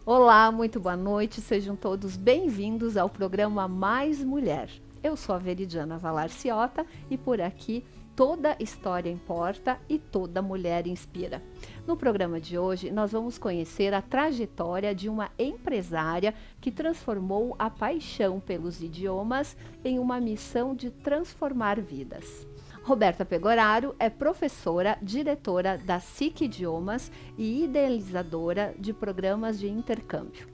Olá, muito boa noite, sejam todos bem-vindos ao programa Mais Mulher. Eu sou a Veridiana Valarciota e por aqui toda história importa e toda mulher inspira. No programa de hoje, nós vamos conhecer a trajetória de uma empresária que transformou a paixão pelos idiomas em uma missão de transformar vidas. Roberta Pegoraro é professora, diretora da SIC Idiomas e idealizadora de programas de intercâmbio.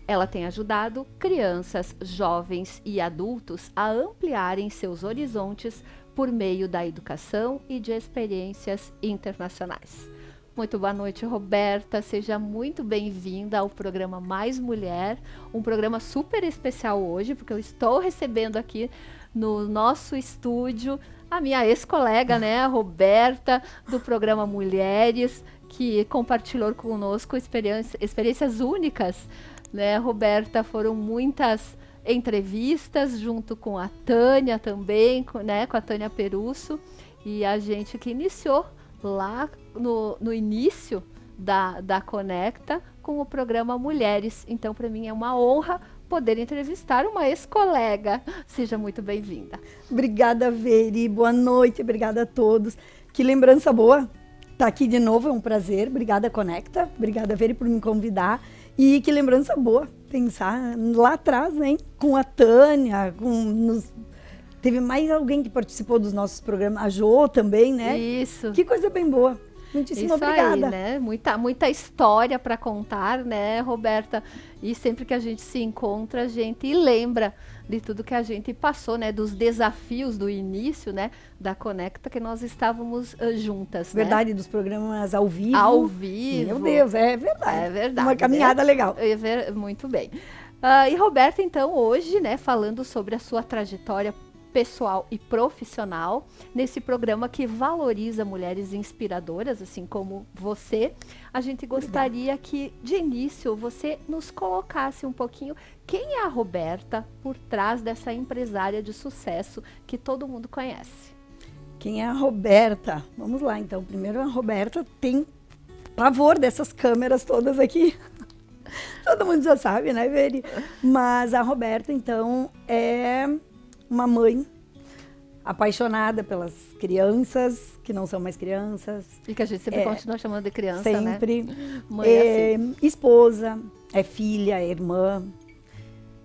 Ela tem ajudado crianças, jovens e adultos a ampliarem seus horizontes por meio da educação e de experiências internacionais. Muito boa noite, Roberta. Seja muito bem-vinda ao programa Mais Mulher, um programa super especial hoje, porque eu estou recebendo aqui no nosso estúdio a minha ex-colega, né, a Roberta, do programa Mulheres, que compartilhou conosco experiências únicas, né, Roberta? Foram muitas entrevistas junto com a Tânia também, com a Tânia Perusso, e a gente que iniciou lá no início da Conecta com o programa Mulheres. Então, para mim é uma honra poder entrevistar uma ex-colega. Seja muito bem-vinda. Obrigada, Veri. Boa noite. Obrigada a todos. Que lembrança boa estar aqui de novo. É um prazer. Obrigada, Conecta. Obrigada, Veri, por me convidar. E que lembrança boa pensar lá atrás, hein? Com a Tânia, teve mais alguém que participou dos nossos programas. A Jo também, né? Isso. Que coisa bem boa. Muitíssimo obrigada. Aí, né? Muita história para contar, né, Roberta? E sempre que a gente se encontra, a gente lembra de tudo que a gente passou, né? Dos desafios do início, né? Da Conecta, que nós estávamos juntas, Verdade, né? dos programas ao vivo. Ao vivo. Meu Deus, é verdade. É verdade. Uma caminhada legal. Muito bem. E Roberta, então, hoje, né? Falando sobre a sua trajetória pessoal e profissional, nesse programa que valoriza mulheres inspiradoras, assim como você, a gente gostaria que, de início, você nos colocasse um pouquinho quem é a Roberta por trás dessa empresária de sucesso que todo mundo conhece. Quem é a Roberta? Vamos lá, então. Primeiro, a Roberta tem pavor dessas câmeras todas aqui. Todo mundo já sabe, né, Veri? Mas a Roberta, então, é uma mãe apaixonada pelas crianças, que não são mais crianças. E que a gente sempre continua chamando de criança, sempre, né? Mãe é assim. Esposa, é filha, é irmã.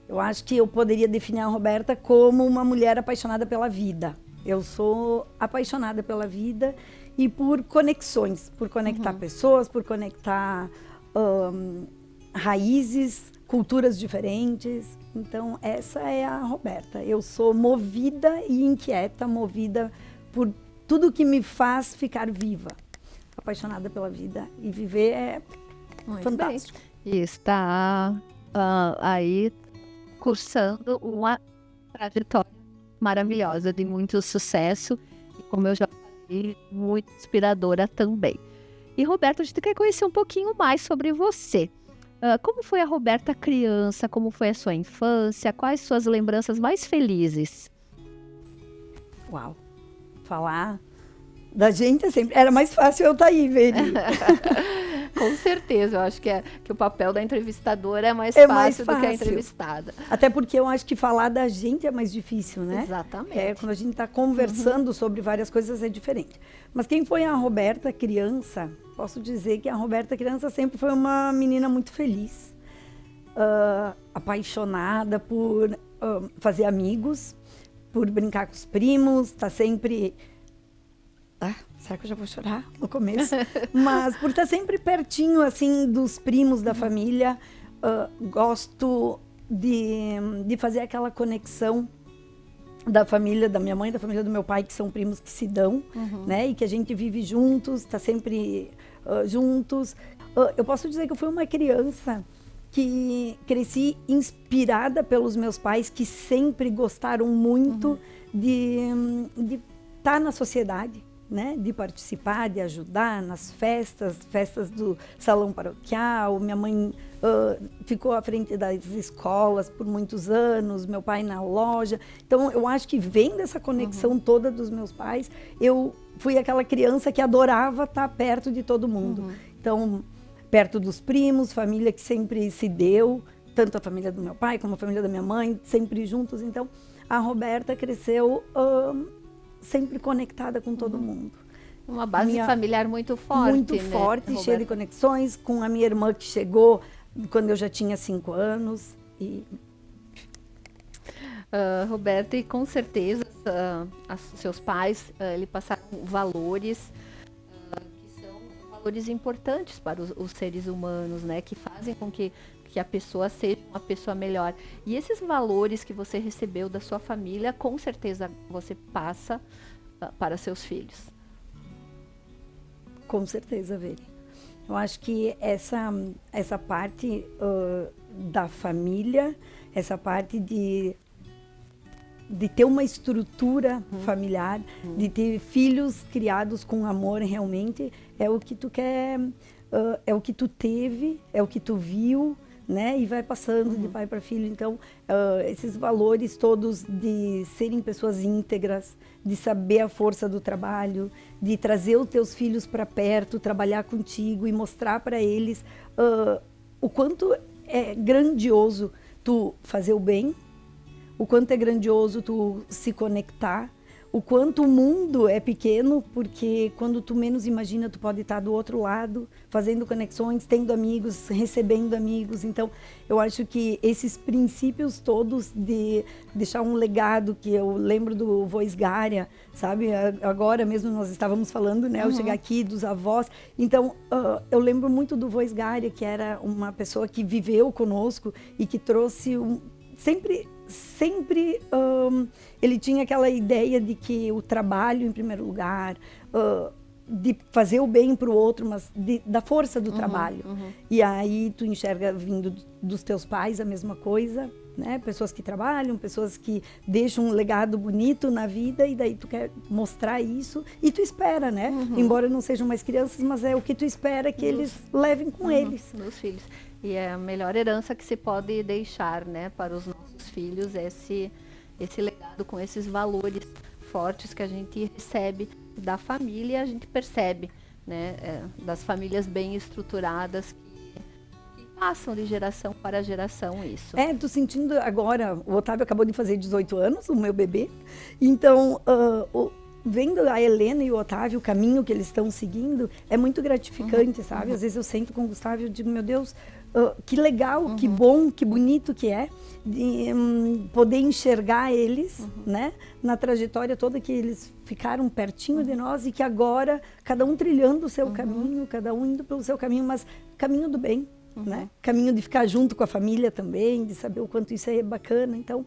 Eu acho que eu poderia definir a Roberta como uma mulher apaixonada pela vida. Eu sou apaixonada pela vida e por conexões, por conectar pessoas, por conectar raízes, culturas diferentes. Então, essa é a Roberta. Eu sou movida e inquieta, movida por tudo que me faz ficar viva. Apaixonada pela vida. E viver é muito fantástico. Bem. E está aí cursando uma trajetória maravilhosa, de muito sucesso. E como eu já falei, muito inspiradora também. E, Roberta, a gente quer conhecer um pouquinho mais sobre você. Como foi a Roberta criança? Como foi a sua infância? Quais suas lembranças mais felizes? Uau! Falar da gente é sempre... Era mais fácil eu estar aí, Veri. Com certeza, eu acho que o papel da entrevistadora é mais fácil do que a entrevistada. Até porque eu acho que falar da gente é mais difícil, né? Exatamente. Quando a gente está conversando sobre várias coisas é diferente. Mas quem foi a Roberta criança? Posso dizer que a Roberta criança sempre foi uma menina muito feliz, apaixonada por fazer amigos, por brincar com os primos, tá sempre... será que eu já vou chorar no começo? Mas por estar sempre pertinho, assim, dos primos da família, gosto de fazer aquela conexão da família da minha mãe, da família do meu pai, que são primos que se dão, né? E que a gente vive juntos, está sempre juntos. Eu posso dizer que eu fui uma criança que cresci inspirada pelos meus pais, que sempre gostaram muito de estar na sociedade, né, de participar, de ajudar nas festas do salão paroquial. Minha mãe ficou à frente das escolas por muitos anos, meu pai na loja. Então, eu acho que vem dessa conexão toda dos meus pais. Eu fui aquela criança que adorava estar perto de todo mundo. Então, perto dos primos, família que sempre se deu, tanto a família do meu pai como a família da minha mãe, sempre juntos. Então, a Roberta cresceu sempre conectada com todo mundo. Uma base familiar muito forte, muito né, forte, Roberta? cheia de conexões, com a minha irmã que chegou quando eu já tinha 5 anos. Roberta, e com certeza seus pais lhe passaram valores que são valores importantes para os seres humanos, né? Que fazem com que a pessoa seja uma pessoa melhor. E esses valores que você recebeu da sua família, com certeza você passa para seus filhos. Com certeza, Veri. Eu acho que essa parte da família, essa parte de ter uma estrutura familiar, de ter filhos criados com amor realmente, é o que tu quer, é o que tu teve, é o que tu viu, né? E vai passando de pai para filho. Então, esses valores todos de serem pessoas íntegras, de saber a força do trabalho, de trazer os teus filhos para perto, trabalhar contigo e mostrar para eles o quanto é grandioso tu fazer o bem, o quanto é grandioso tu se conectar, o quanto o mundo é pequeno, porque quando tu menos imagina, tu pode estar do outro lado, fazendo conexões, tendo amigos, recebendo amigos. Então, eu acho que esses princípios todos de deixar um legado, que eu lembro do Voz Gária, sabe? Agora mesmo nós estávamos falando, né? Eu chegar aqui, dos avós. Então, eu lembro muito do Voz Gária, que era uma pessoa que viveu conosco e que trouxe sempre ele tinha aquela ideia de que o trabalho em primeiro lugar, de fazer o bem para o outro, mas da força do trabalho. E aí tu enxerga vindo dos teus pais a mesma coisa, né? Pessoas que trabalham, pessoas que deixam um legado bonito na vida, e daí tu quer mostrar isso e tu espera, né? Embora não sejam mais crianças, mas é o que tu espera que eles levem com eles. Dos filhos. E é a melhor herança que se pode deixar, né, para os nossos filhos, esse legado com esses valores fortes que a gente recebe da família, e a gente percebe, né, das famílias bem estruturadas que passam de geração para geração isso. Tô sentindo agora, o Otávio acabou de fazer 18 anos, o meu bebê, então vendo a Helena e o Otávio, o caminho que eles estão seguindo, é muito gratificante, sabe? Às vezes eu sento com o Gustavo e digo, meu Deus, que legal, que bom, que bonito que é de poder enxergar eles, né? Na trajetória toda que eles ficaram pertinho de nós, e que agora, cada um trilhando o seu caminho, cada um indo pelo seu caminho, mas caminho do bem, né? Caminho de ficar junto com a família também, de saber o quanto isso é bacana, então...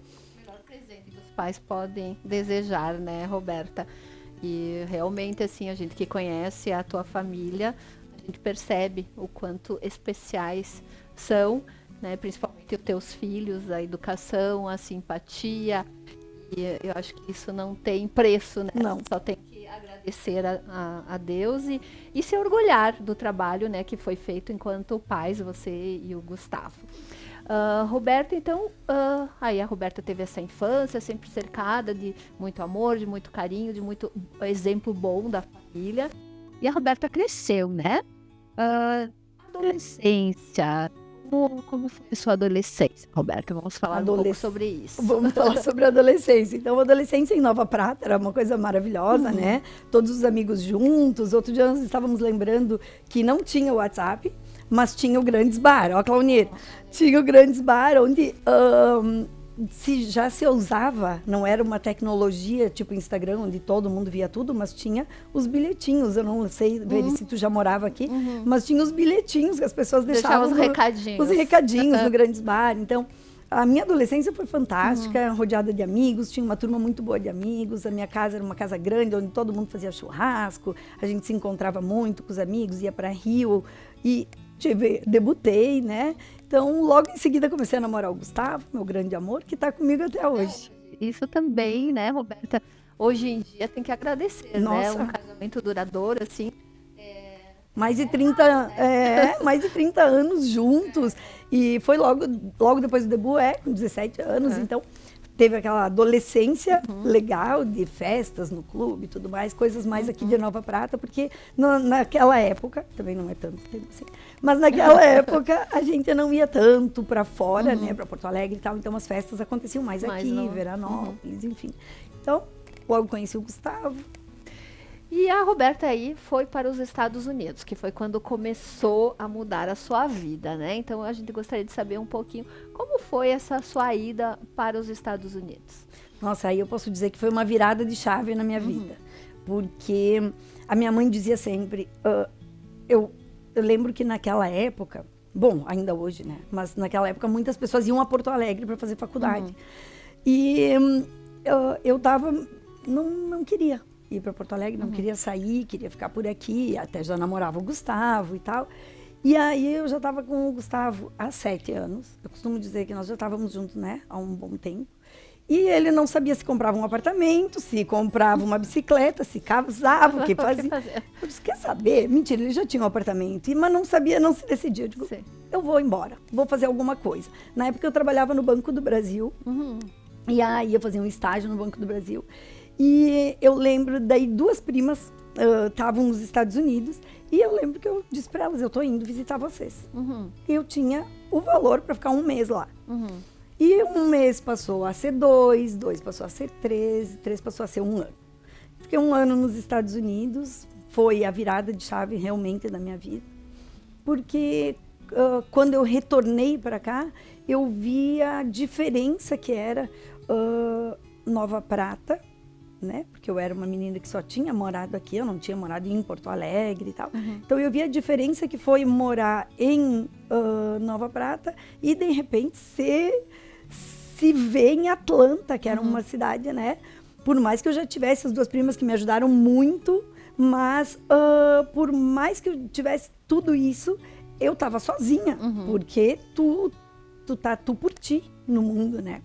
presente que os pais podem desejar, né, Roberta? E realmente, assim, a gente que conhece a tua família, a gente percebe o quanto especiais são, né, principalmente os teus filhos, a educação, a simpatia, e eu acho que isso não tem preço, né? Não. Só tem que agradecer a Deus e se orgulhar do trabalho, né, que foi feito enquanto pais, você e o Gustavo. Roberta, então, aí a Roberta teve essa infância sempre cercada de muito amor, de muito carinho, de muito exemplo bom da família. E a Roberta cresceu, né? Adolescência. Como foi a sua adolescência, Roberta? Vamos falar um pouco sobre isso. Vamos falar sobre a adolescência. Então, a adolescência em Nova Prata era uma coisa maravilhosa, né? Todos os amigos juntos. Outro dia nós estávamos lembrando que não tinha WhatsApp, mas tinha o Grandes Bar, ó, Claunir. Tinha o Grandes Bar, onde já se usava, não era uma tecnologia tipo Instagram, onde todo mundo via tudo, mas tinha os bilhetinhos. Eu não sei, Veri, se tu já morava aqui, mas tinha os bilhetinhos que as pessoas deixavam. Os recadinhos. Os recadinhos no Grandes Bar. Então, a minha adolescência foi fantástica, rodeada de amigos, tinha uma turma muito boa de amigos. A minha casa era uma casa grande, onde todo mundo fazia churrasco, a gente se encontrava muito com os amigos, ia para Rio e debutei, né? Então, logo em seguida comecei a namorar o Gustavo, meu grande amor, que está comigo até hoje. Isso também, né, Roberta? hoje em dia tem que agradecer, né? Nossa. Um casamento duradouro, assim. Mais de 30 anos juntos. E foi logo depois do debut, com 17 anos. Então, teve aquela adolescência legal de festas no clube e tudo mais, coisas mais aqui de Nova Prata, porque naquela época, também não é tanto tempo assim, mas naquela época a gente não ia tanto para fora, né, para Porto Alegre e tal, então as festas aconteciam mais aqui, Veranópolis, enfim. Então, logo conheci o Gustavo. E a Roberta aí foi para os Estados Unidos, que foi quando começou a mudar a sua vida, né? Então a gente gostaria de saber um pouquinho como foi essa sua ida para os Estados Unidos. Nossa, aí eu posso dizer que foi uma virada de chave na minha vida, porque a minha mãe dizia sempre, eu lembro que naquela época, bom, ainda hoje, né? Mas naquela época muitas pessoas iam a Porto Alegre para fazer faculdade. E eu não queria ir para Porto Alegre, não queria sair, queria ficar por aqui, até já namorava o Gustavo e tal. E aí eu já estava com o Gustavo há 7 anos. Eu costumo dizer que nós já estávamos juntos, né, há um bom tempo. E ele não sabia se comprava um apartamento, se comprava uma bicicleta, se casava, o que fazia. Eu disse, quer saber? Mentira, ele já tinha um apartamento, mas não sabia, não se decidia. Eu digo, eu vou embora, vou fazer alguma coisa. Na época eu trabalhava no Banco do Brasil, e aí eu fazia um estágio no Banco do Brasil. E eu lembro daí 2 primas estavam nos Estados Unidos e eu lembro que eu disse para elas, eu tô indo visitar vocês. E eu tinha o valor para ficar 1 mês lá. E 1 mês passou a ser 2, 2 passou a ser 3, 3 passou a ser 1 ano. Fiquei 1 ano nos Estados Unidos, foi a virada de chave realmente da minha vida. Porque quando eu retornei para cá, eu vi a diferença que era Nova Prata, né? Porque eu era uma menina que só tinha morado aqui, eu não tinha morado em Porto Alegre e tal. Então eu vi a diferença que foi morar em Nova Prata e de repente se ver em Atlanta, que era uma cidade, né? Por mais que eu já tivesse as 2 primas que me ajudaram muito, mas por mais que eu tivesse tudo isso, eu estava sozinha, porque tu por ti no mundo, né?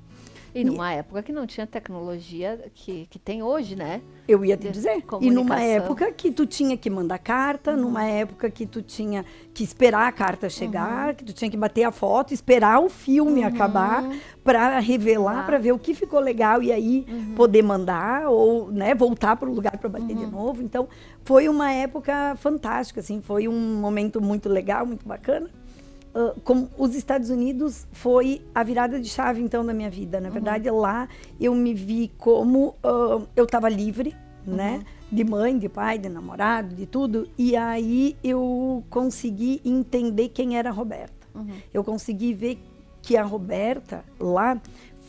E numa época que não tinha tecnologia que tem hoje, né? Eu ia te dizer. E numa época que tu tinha que mandar carta, numa época que tu tinha que esperar a carta chegar, que tu tinha que bater a foto, esperar o filme acabar para revelar, para ver o que ficou legal e aí poder mandar ou, né, voltar para o lugar para bater de novo. Então, foi uma época fantástica, assim, foi um momento muito legal, muito bacana. Como os Estados Unidos foi a virada de chave, então, da minha vida. Na verdade, lá eu me vi como eu estava livre, né? De mãe, de pai, de namorado, de tudo. E aí eu consegui entender quem era a Roberta. Eu consegui ver que a Roberta lá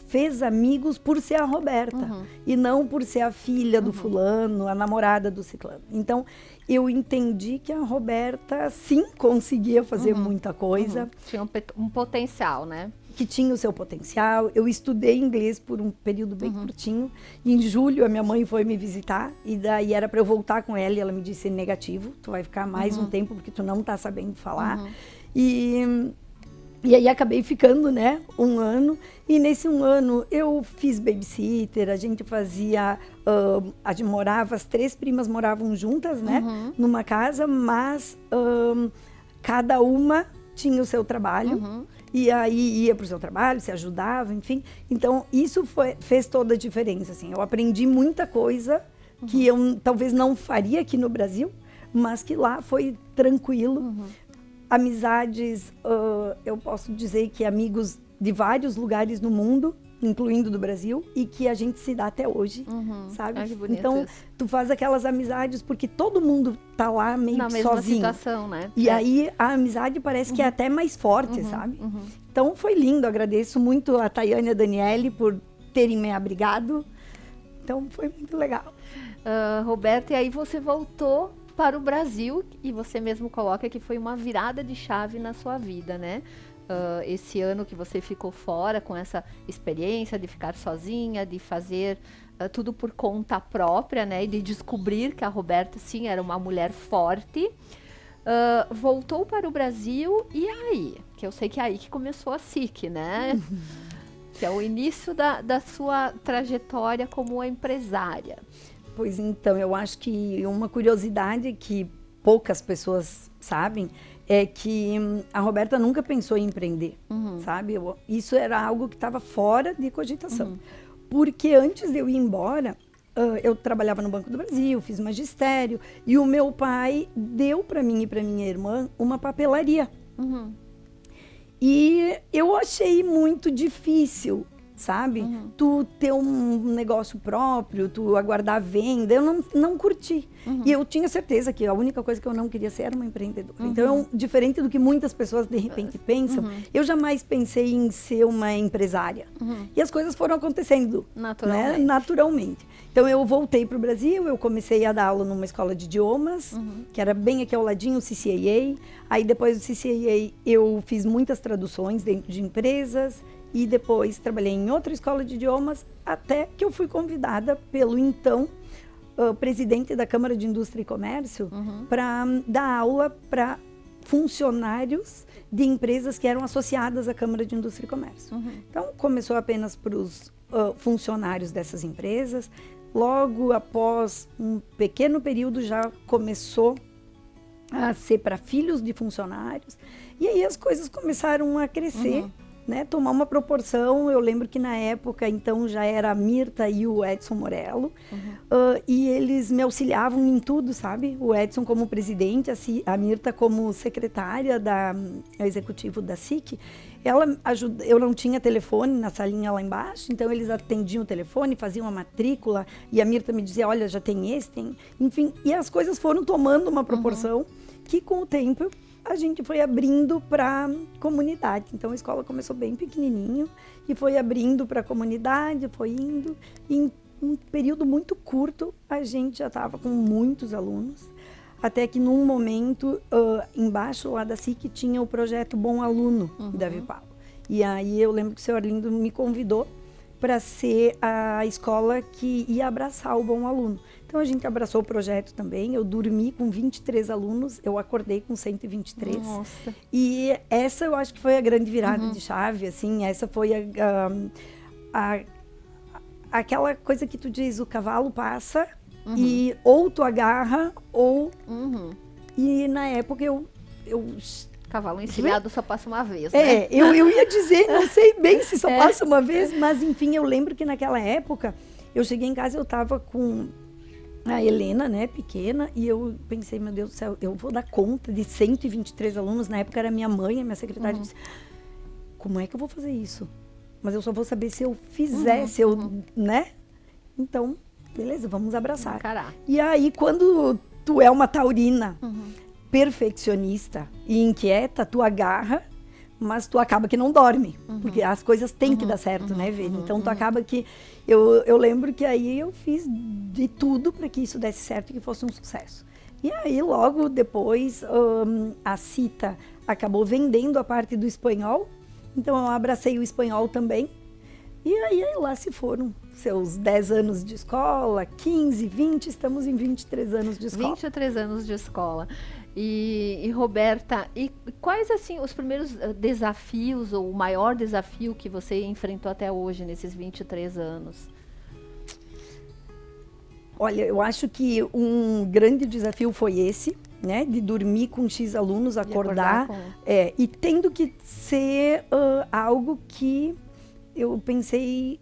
fez amigos por ser a Roberta e não por ser a filha do fulano, a namorada do ciclano. Então, eu entendi que a Roberta, sim, conseguia fazer muita coisa. Tinha um potencial, né? Que tinha o seu potencial. Eu estudei inglês por um período bem curtinho. E em julho, a minha mãe foi me visitar. E daí era para eu voltar com ela. E ela me disse, negativo, tu vai ficar mais um tempo porque tu não tá sabendo falar. E aí acabei ficando, né, 1 ano. E nesse 1 ano eu fiz babysitter, a gente fazia, a gente morava, as 3 primas moravam juntas, né, numa casa, mas cada uma tinha o seu trabalho. E aí ia para o seu trabalho, se ajudava, enfim. Então isso fez toda a diferença, assim. Eu aprendi muita coisa que eu talvez não faria aqui no Brasil, mas que lá foi tranquilo. Amizades, eu posso dizer que amigos de vários lugares no mundo, incluindo do Brasil, e que a gente se dá até hoje, sabe? Ai, que bonito então, isso. tu faz aquelas amizades porque todo mundo tá lá meio na mesma sozinho. situação, né? E aí a amizade parece que é até mais forte, sabe? Então foi lindo, agradeço muito a Tayane e a Daniele por terem me abrigado. Então foi muito legal. Roberta, e aí você voltou para o Brasil e você mesmo coloca que foi uma virada de chave na sua vida, né? Esse ano que você ficou fora com essa experiência de ficar sozinha, de fazer tudo por conta própria, né? E de descobrir que a Roberta, sim, era uma mulher forte. Voltou para o Brasil e aí? Que eu sei que é aí que começou a SIC, né? que é o início da sua trajetória como empresária. Pois então, eu acho que uma curiosidade que poucas pessoas sabem é que a Roberta nunca pensou em empreender, sabe? Isso era algo que estava fora de cogitação. Porque antes de eu ir embora, eu trabalhava no Banco do Brasil, fiz magistério, e o meu pai deu para mim e para minha irmã uma papelaria. E eu achei muito difícil, sabe? Tu ter um negócio próprio, tu aguardar a venda, eu não curti. E eu tinha certeza que a única coisa que eu não queria ser era uma empreendedora. Então, diferente do que muitas pessoas de repente pensam, eu jamais pensei em ser uma empresária. E as coisas foram acontecendo naturalmente. Então, eu voltei para o Brasil, eu comecei a dar aula numa escola de idiomas, que era bem aqui ao ladinho, o CCAA. Aí, depois do CCAA, eu fiz muitas traduções dentro de empresas. E depois trabalhei em outra escola de idiomas, até que eu fui convidada pelo então presidente da Câmara de Indústria e Comércio para dar aula para funcionários de empresas que eram associadas à Câmara de Indústria e Comércio. Então, começou apenas para os funcionários dessas empresas. Logo após um pequeno período, já começou a ser para filhos de funcionários. E aí as coisas começaram a crescer. Né, tomar uma proporção. Eu lembro que na época, então, já era a Mirta e o Edson Morello, e eles me auxiliavam em tudo, sabe? O Edson como presidente, a Mirta como secretária executivo da SIC. Eu não tinha telefone na salinha lá embaixo, então eles atendiam o telefone, faziam a matrícula, e a Mirta me dizia, olha, já tem esse, tem... Enfim, e as coisas foram tomando uma proporção que, com o tempo, a gente foi abrindo para comunidade. Então, a escola começou bem pequenininho e foi abrindo para a comunidade, foi indo. E em um período muito curto, a gente já estava com muitos alunos. Até que, num momento, embaixo lá da SIC, tinha o projeto Bom Aluno, da Vipalo. E aí, eu lembro que o senhor Arlindo me convidou para ser a escola que ia abraçar o Bom Aluno. Então, a gente abraçou o projeto também. Eu dormi com 23 alunos, eu acordei com 123. Nossa. E essa eu acho que foi a grande virada de chave, assim. Essa foi aquela coisa que tu diz, o cavalo passa e ou tu agarra ou... E na época eu Cavalo encilhado só passa uma vez, né? Eu ia dizer, não sei bem se só passa uma vez, mas enfim, eu lembro que naquela época, eu cheguei em casa, eu tava com a Helena, né, pequena, e eu pensei, meu Deus do céu, eu vou dar conta de 123 alunos. Na época era minha mãe, a minha secretária disse, como é que eu vou fazer isso? Mas eu só vou saber se eu fizer, se eu, né? Então, beleza, vamos abraçar. Encarar. E aí, quando tu é uma taurina perfeccionista e inquieta, tu agarra, mas tu acaba que não dorme, porque as coisas têm que dar certo, né, Vê? Então, tu acaba que... Eu lembro que aí eu fiz de tudo para que isso desse certo e que fosse um sucesso. E aí, logo depois, a Cita acabou vendendo a parte do espanhol, então eu abracei o espanhol também. E aí lá se foram seus 10 anos de escola, 15, 20, estamos em 23 anos de escola. 23 anos de escola. E Roberta, e quais assim os primeiros desafios ou o maior desafio que você enfrentou até hoje nesses 23 anos? Olha, eu acho que um grande desafio foi esse, né, de dormir com X alunos, acordar e tendo que ser algo que eu pensei,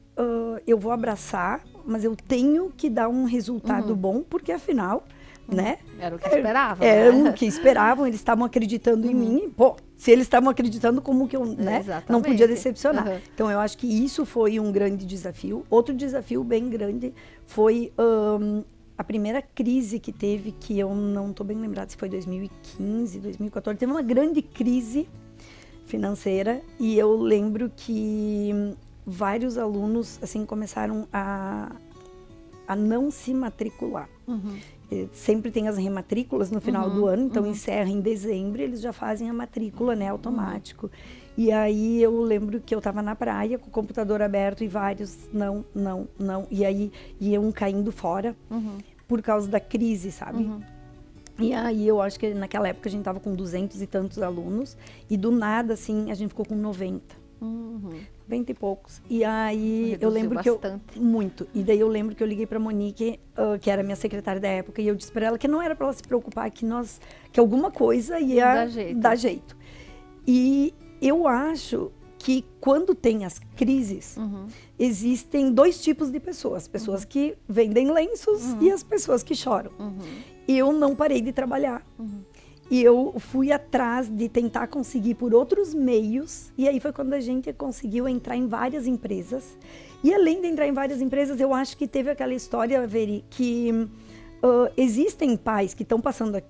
eu vou abraçar, mas eu tenho que dar um resultado bom, porque afinal, né? Era o que esperavam. Era o que esperavam, eles estavam acreditando em mim. Pô, se eles estavam acreditando, como que eu, né, não podia decepcionar? Então, eu acho que isso foi um grande desafio. Outro desafio bem grande foi a primeira crise que teve, que eu não estou bem lembrada se foi 2015, 2014. Teve uma grande crise financeira e eu lembro que vários alunos assim começaram a não se matricular. Sempre tem as rematrículas no final do ano, então encerra em dezembro, eles já fazem a matrícula, né, automático. E aí eu lembro que eu estava na praia com o computador aberto e vários não. E aí iam caindo fora por causa da crise, sabe? E aí eu acho que naquela época a gente estava com 200 e tantos alunos e do nada, assim, a gente ficou com 90. Uhum. 90 e poucos. E aí Reduziu eu lembro bastante. muito. E daí eu lembro que eu liguei pra Monique, que era minha secretária da época, e eu disse pra ela que não era pra ela se preocupar, que alguma coisa ia Dá jeito. dar jeito. E eu acho que quando tem as crises, existem dois tipos de pessoas. Pessoas que vendem lenços e as pessoas que choram. Eu não parei de trabalhar. E eu fui atrás de tentar conseguir por outros meios. E aí foi quando a gente conseguiu entrar em várias empresas. E além de entrar em várias empresas, eu acho que teve aquela história, Veri, que existem pais que estão passando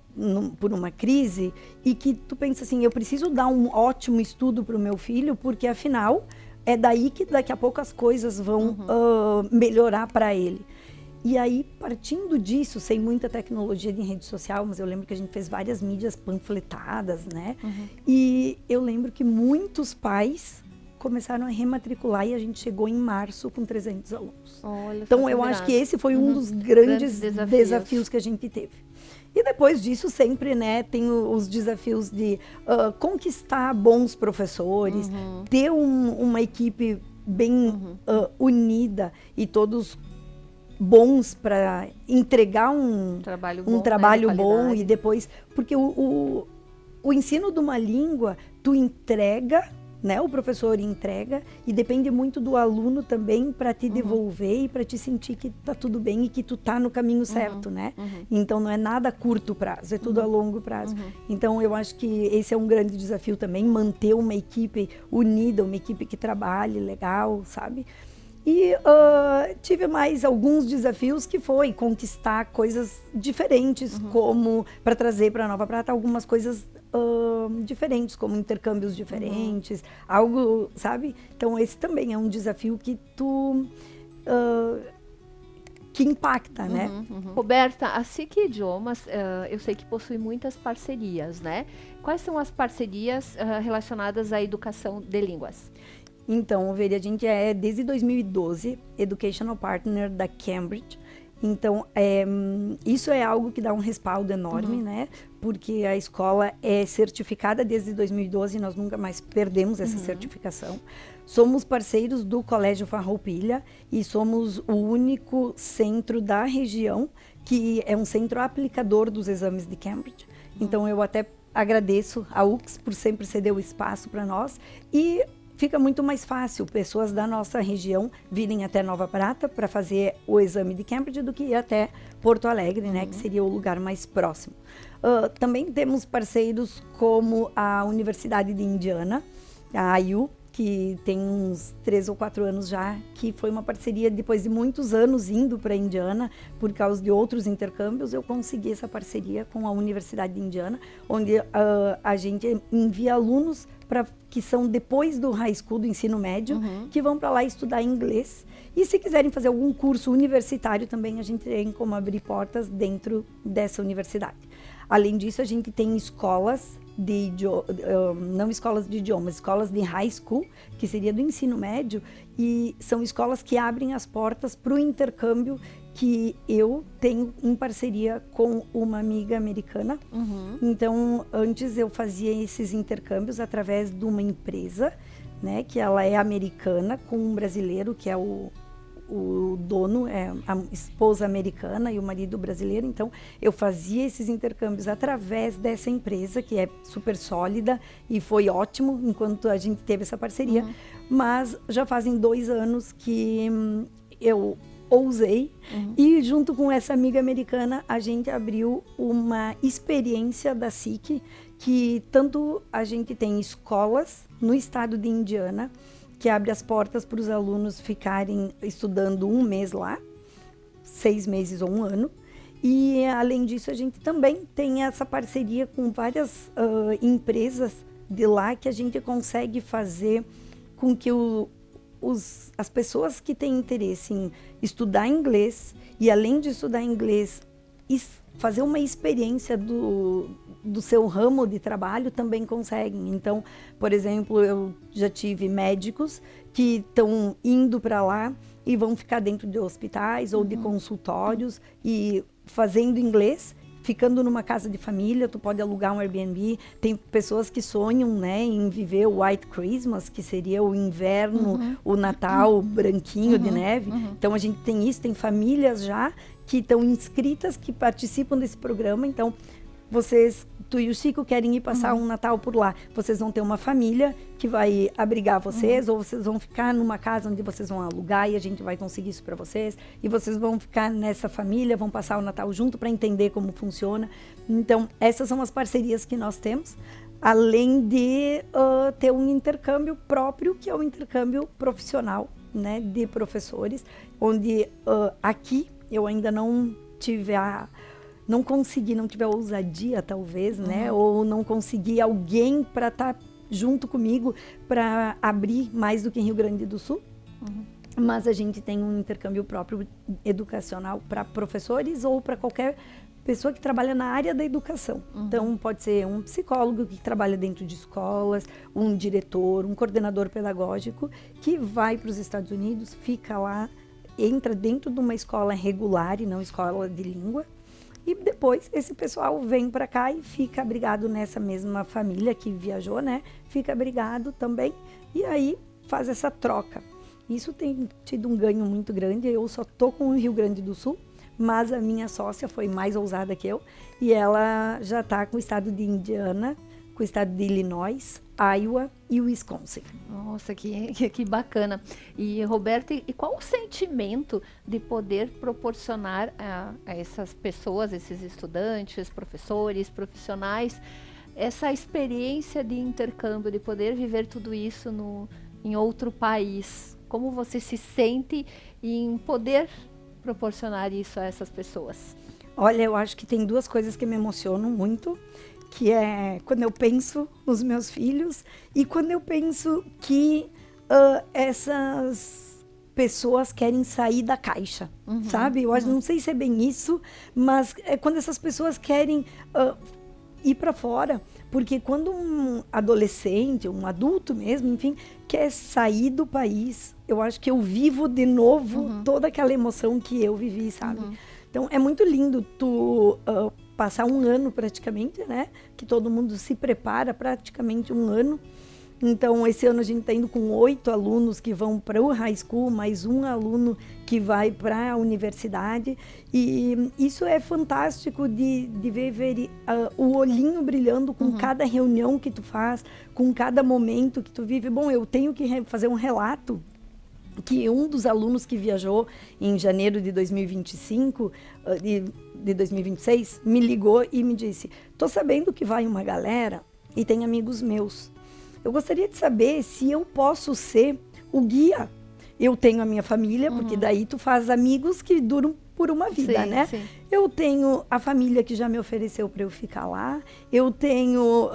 por uma crise e que tu pensa assim, eu preciso dar um ótimo estudo para o meu filho, porque afinal é daí que daqui a pouco as coisas vão melhorar para ele. E aí, partindo disso, sem muita tecnologia de rede social, mas eu lembro que a gente fez várias mídias panfletadas, né? E eu lembro que muitos pais começaram a rematricular e a gente chegou em março com 300 alunos. Olha, então, eu acho que esse foi um dos grandes desafios que a gente teve. E depois disso, sempre, né, tem os desafios de conquistar bons professores, ter uma equipe bem unida e todos bons para entregar um trabalho bom, e depois, porque o ensino de uma língua, tu entrega, né, o professor entrega, e depende muito do aluno também para te devolver e para te sentir que tá tudo bem e que tu tá no caminho certo, né? Então não é nada a curto prazo, é tudo a longo prazo. Então eu acho que esse é um grande desafio também, manter uma equipe unida, uma equipe que trabalhe legal, sabe? E tive mais alguns desafios que foi conquistar coisas diferentes, como para trazer para Nova Prata algumas coisas diferentes, como intercâmbios diferentes, algo, sabe? Então esse também é um desafio que que impacta, né? Roberta, a SIC Idiomas, eu sei que possui muitas parcerias, né? Quais são as parcerias relacionadas à educação de línguas? Então, Veri, a gente é, desde 2012, Educational Partner da Cambridge. Então, isso é algo que dá um respaldo enorme, né? Porque a escola é certificada desde 2012 e nós nunca mais perdemos essa certificação. Somos parceiros do Colégio Farroupilha e somos o único centro da região que é um centro aplicador dos exames de Cambridge. Então, eu até agradeço a UX por sempre ceder o espaço para nós e fica muito mais fácil pessoas da nossa região virem até Nova Prata para fazer o exame de Cambridge do que ir até Porto Alegre, né, que seria o lugar mais próximo. Também temos parceiros como a Universidade de Indiana, a IU, que tem uns 3 ou 4 anos já, que foi uma parceria depois de muitos anos indo para a Indiana, por causa de outros intercâmbios, eu consegui essa parceria com a Universidade de Indiana, onde a gente envia alunos que são depois do high school, do ensino médio, que vão para lá estudar inglês. E se quiserem fazer algum curso universitário também, a gente tem como abrir portas dentro dessa universidade. Além disso, a gente tem escolas não escolas de idiomas, escolas de high school, que seria do ensino médio, e são escolas que abrem as portas para o intercâmbio que eu tenho em parceria com uma amiga americana. Então, antes eu fazia esses intercâmbios através de uma empresa, né, que ela é americana, com um brasileiro que é o dono, é a esposa americana e o marido brasileiro. Então, eu fazia esses intercâmbios através dessa empresa, que é super sólida e foi ótimo enquanto a gente teve essa parceria. Mas já fazem 2 anos que eu ousei e junto com essa amiga americana a gente abriu uma experiência da SIC, que tanto a gente tem escolas no estado de Indiana, que abre as portas para os alunos ficarem estudando 1 mês lá, 6 meses ou 1 ano. E, além disso, a gente também tem essa parceria com várias empresas de lá, que a gente consegue fazer com que as pessoas que têm interesse em estudar inglês, e além de estudar inglês, fazer uma experiência do seu ramo de trabalho, também conseguem. Então, por exemplo, eu já tive médicos que estão indo para lá e vão ficar dentro de hospitais ou de consultórios e fazendo inglês, ficando numa casa de família, tu pode alugar um Airbnb. Tem pessoas que sonham, né, em viver o White Christmas, que seria o inverno, o Natal branquinho de neve. Então a gente tem isso, tem famílias já que estão inscritas, que participam desse programa. Então tu e o Chico querem ir passar um Natal por lá. Vocês vão ter uma família que vai abrigar vocês, ou vocês vão ficar numa casa onde vocês vão alugar e a gente vai conseguir isso para vocês. E vocês vão ficar nessa família, vão passar o Natal junto para entender como funciona. Então, essas são as parcerias que nós temos, além de ter um intercâmbio próprio, que é o intercâmbio profissional, né, de professores, onde aqui eu ainda não tive não tive a ousadia, talvez, né? Ou não consegui alguém para estar junto comigo para abrir mais do que em Rio Grande do Sul. Mas a gente tem um intercâmbio próprio educacional para professores ou para qualquer pessoa que trabalha na área da educação. Então, pode ser um psicólogo que trabalha dentro de escolas, um diretor, um coordenador pedagógico que vai para os Estados Unidos, fica lá, entra dentro de uma escola regular e não escola de língua. E depois esse pessoal vem para cá e fica abrigado nessa mesma família que viajou, né? Fica abrigado também e aí faz essa troca. Isso tem tido um ganho muito grande. Eu só tô com o Rio Grande do Sul, mas a minha sócia foi mais ousada que eu e ela já está com o estado de Indiana, com o estado de Illinois, Iowa e Wisconsin. Nossa, que bacana. E, Roberta, e qual o sentimento de poder proporcionar a essas pessoas, esses estudantes, professores, profissionais, essa experiência de intercâmbio, de poder viver tudo isso em outro país? Como você se sente em poder proporcionar isso a essas pessoas? Olha, eu acho que tem duas coisas que me emocionam muito, que é quando eu penso nos meus filhos e quando eu penso que essas pessoas querem sair da caixa, sabe? Eu não sei se é bem isso, mas é quando essas pessoas querem ir para fora, porque quando um adolescente, um adulto mesmo, enfim, quer sair do país, eu acho que eu vivo de novo toda aquela emoção que eu vivi, sabe? Então é muito lindo tu passar um ano praticamente, né? Que todo mundo se prepara praticamente um ano. Então, esse ano a gente está indo com 8 alunos que vão para o high school, mais um aluno que vai para a universidade. E isso é fantástico de ver o olhinho brilhando com cada reunião que tu faz, com cada momento que tu vive. Bom, eu tenho que fazer um relato que um dos alunos que viajou em janeiro de 2025, de 2026, me ligou e me disse: tô sabendo que vai uma galera e tem amigos meus. Eu gostaria de saber se eu posso ser o guia. Eu tenho a minha família, porque daí tu faz amigos que duram por uma vida, sim, né? Sim. Eu tenho a família que já me ofereceu para eu ficar lá. Eu tenho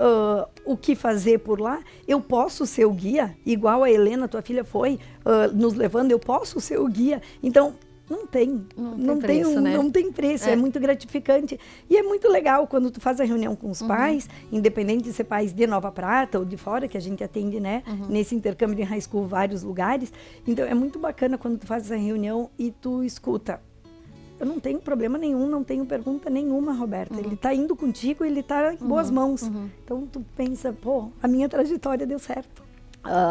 o que fazer por lá. Eu posso ser o guia, igual a Helena, tua filha foi, nos levando. Eu posso ser o guia. Então, não tem preço, né? Não tem preço, é muito gratificante. E é muito legal quando tu faz a reunião com os pais, independente de ser pais de Nova Prata ou de fora, que a gente atende, né? Nesse intercâmbio de high school, vários lugares. Então, é muito bacana quando tu faz essa reunião e tu escuta. Eu não tenho problema nenhum, não tenho pergunta nenhuma, Roberta. Ele tá indo contigo, ele tá em boas mãos. Então, tu pensa, pô, a minha trajetória deu certo.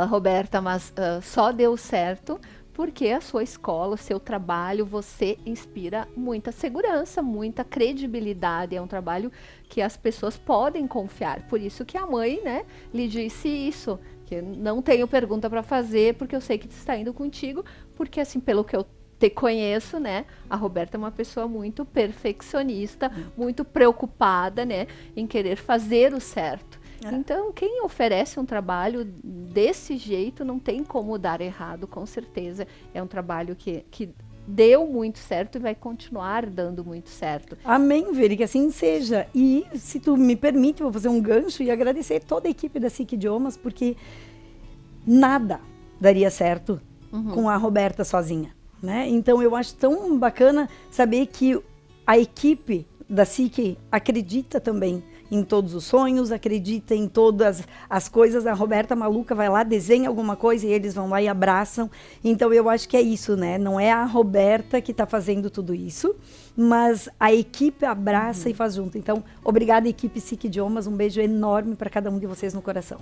Roberta, mas só deu certo porque a sua escola, o seu trabalho, você inspira muita segurança, muita credibilidade. É um trabalho que as pessoas podem confiar. Por isso que a mãe, né, lhe disse isso, que não tenho pergunta para fazer, porque eu sei que está indo contigo, porque assim, pelo que eu te conheço, né, a Roberta é uma pessoa muito perfeccionista, muito preocupada, né, em querer fazer o certo. Então, quem oferece um trabalho desse jeito não tem como dar errado, com certeza. É um trabalho que deu muito certo e vai continuar dando muito certo. Amém, Veri, que assim seja. E, se tu me permite, eu vou fazer um gancho e agradecer toda a equipe da SIC Idiomas, porque nada daria certo com a Roberta sozinha, né? Então, eu acho tão bacana saber que a equipe da SIC acredita também em todos os sonhos, acredita em todas as coisas. A Roberta maluca vai lá, desenha alguma coisa e eles vão lá e abraçam. Então eu acho que é isso, né? Não é a Roberta que está fazendo tudo isso, mas a equipe abraça e faz junto. Então, obrigada, equipe SIC Idiomas, um beijo enorme para cada um de vocês no coração.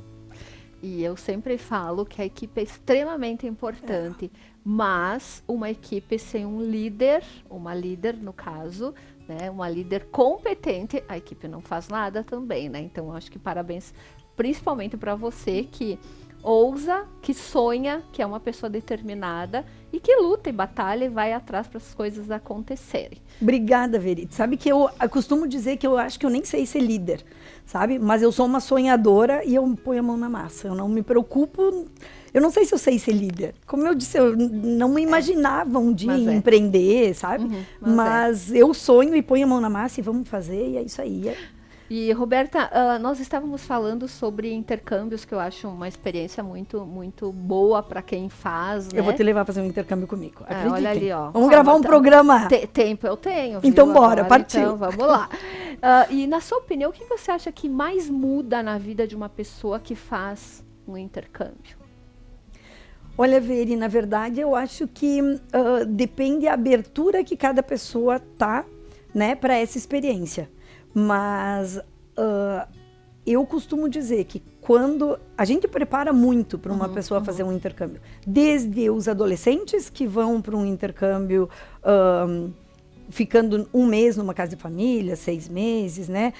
E eu sempre falo que a equipe é extremamente importante, mas uma equipe sem um líder, uma líder no caso, né, uma líder competente, a equipe não faz nada também, né? Então, eu acho que parabéns principalmente para você que ousa, que sonha, que é uma pessoa determinada e que luta e batalha e vai atrás para as coisas acontecerem. Obrigada, Verite. Sabe que eu costumo dizer que eu acho que eu nem sei ser líder, sabe? Mas eu sou uma sonhadora e eu ponho a mão na massa. Eu não me preocupo. Eu não sei se eu sei ser líder. Como eu disse, eu não me imaginava um dia empreender, sabe? Mas eu sonho e ponho a mão na massa e vamos fazer, e é isso aí. E, Roberta, nós estávamos falando sobre intercâmbios, que eu acho uma experiência muito, muito boa para quem faz, né? Eu vou te levar a fazer um intercâmbio comigo, acreditem. Olha ali, ó. Vamos gravar um programa. Tempo eu tenho, viu? Então bora, Agora, partiu. Então, vamos lá. E na sua opinião, o que você acha que mais muda na vida de uma pessoa que faz um intercâmbio? Olha, Veri, na verdade, eu acho que depende da abertura que cada pessoa tá, né, para essa experiência. Mas eu costumo dizer que quando a gente prepara muito para uma pessoa fazer um intercâmbio, desde os adolescentes que vão para um intercâmbio ficando um mês numa casa de família, 6 meses, né,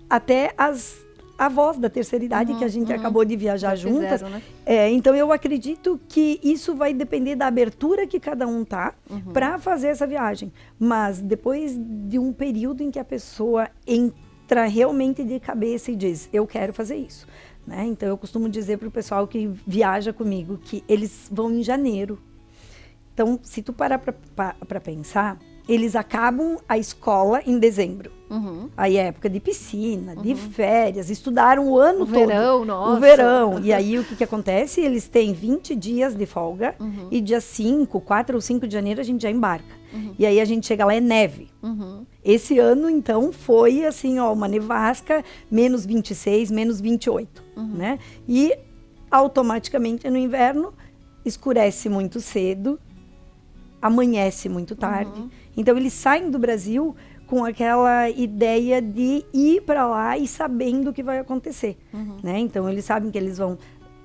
até as avós da terceira idade que a gente acabou de viajar juntas. Fizeram, né? Então eu acredito que isso vai depender da abertura que cada um tá para fazer essa viagem. Mas depois de um período em que a pessoa entra realmente de cabeça e diz, eu quero fazer isso, né? Então eu costumo dizer para o pessoal que viaja comigo que eles vão em janeiro. Então, se tu parar para pensar, eles acabam a escola em dezembro. Aí é época de piscina, de férias, estudaram o ano todo. Verão, nossa. O verão. E aí o que acontece? Eles têm 20 dias de folga e dia 4 ou 5 de janeiro a gente já embarca. E aí a gente chega lá, é neve. Esse ano, então, foi assim, ó, uma nevasca, menos 26, menos 28, né? E automaticamente no inverno escurece muito cedo, amanhece muito tarde. Então eles saem do Brasil com aquela ideia de ir para lá e sabendo o que vai acontecer, né? Então eles sabem que eles vão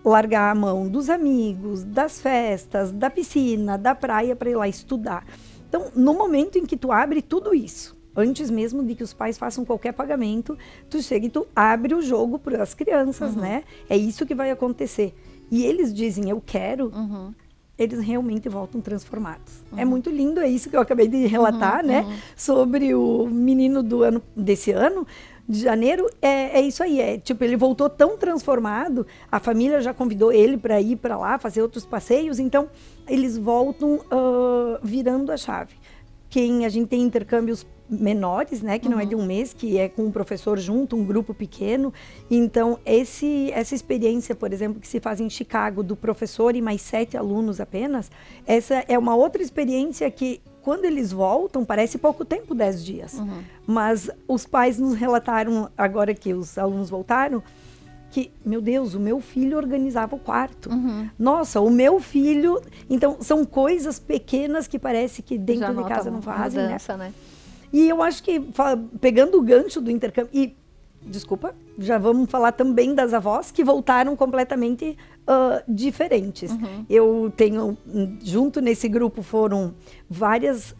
largar a mão dos amigos, das festas, da piscina, da praia para ir lá estudar. Então, no momento em que tu abre tudo isso, antes mesmo de que os pais façam qualquer pagamento, tu chega e tu abre o jogo para as crianças, né? É isso que vai acontecer. E eles dizem, eu quero, eles realmente voltam transformados. É muito lindo, é isso que eu acabei de relatar, né? Sobre o menino desse ano, de janeiro, é isso aí. Tipo, ele voltou tão transformado, a família já convidou ele para ir para lá, fazer outros passeios, então eles voltam virando a chave. A gente tem intercâmbios menores, né, que não é de um mês, que é com um professor junto, um grupo pequeno. Então, essa experiência, por exemplo, que se faz em Chicago, do professor e mais 7 alunos apenas, essa é uma outra experiência que, quando eles voltam, parece pouco tempo, 10 dias. Mas os pais nos relataram, agora que os alunos voltaram, que, meu Deus, o meu filho organizava o quarto. Nossa, o meu filho... Então, são coisas pequenas que parece que dentro de casa não fazem, mudança, né? E eu acho que, pegando o gancho do intercâmbio... E, desculpa, já vamos falar também das avós que voltaram completamente diferentes. Eu tenho, junto nesse grupo, foram várias...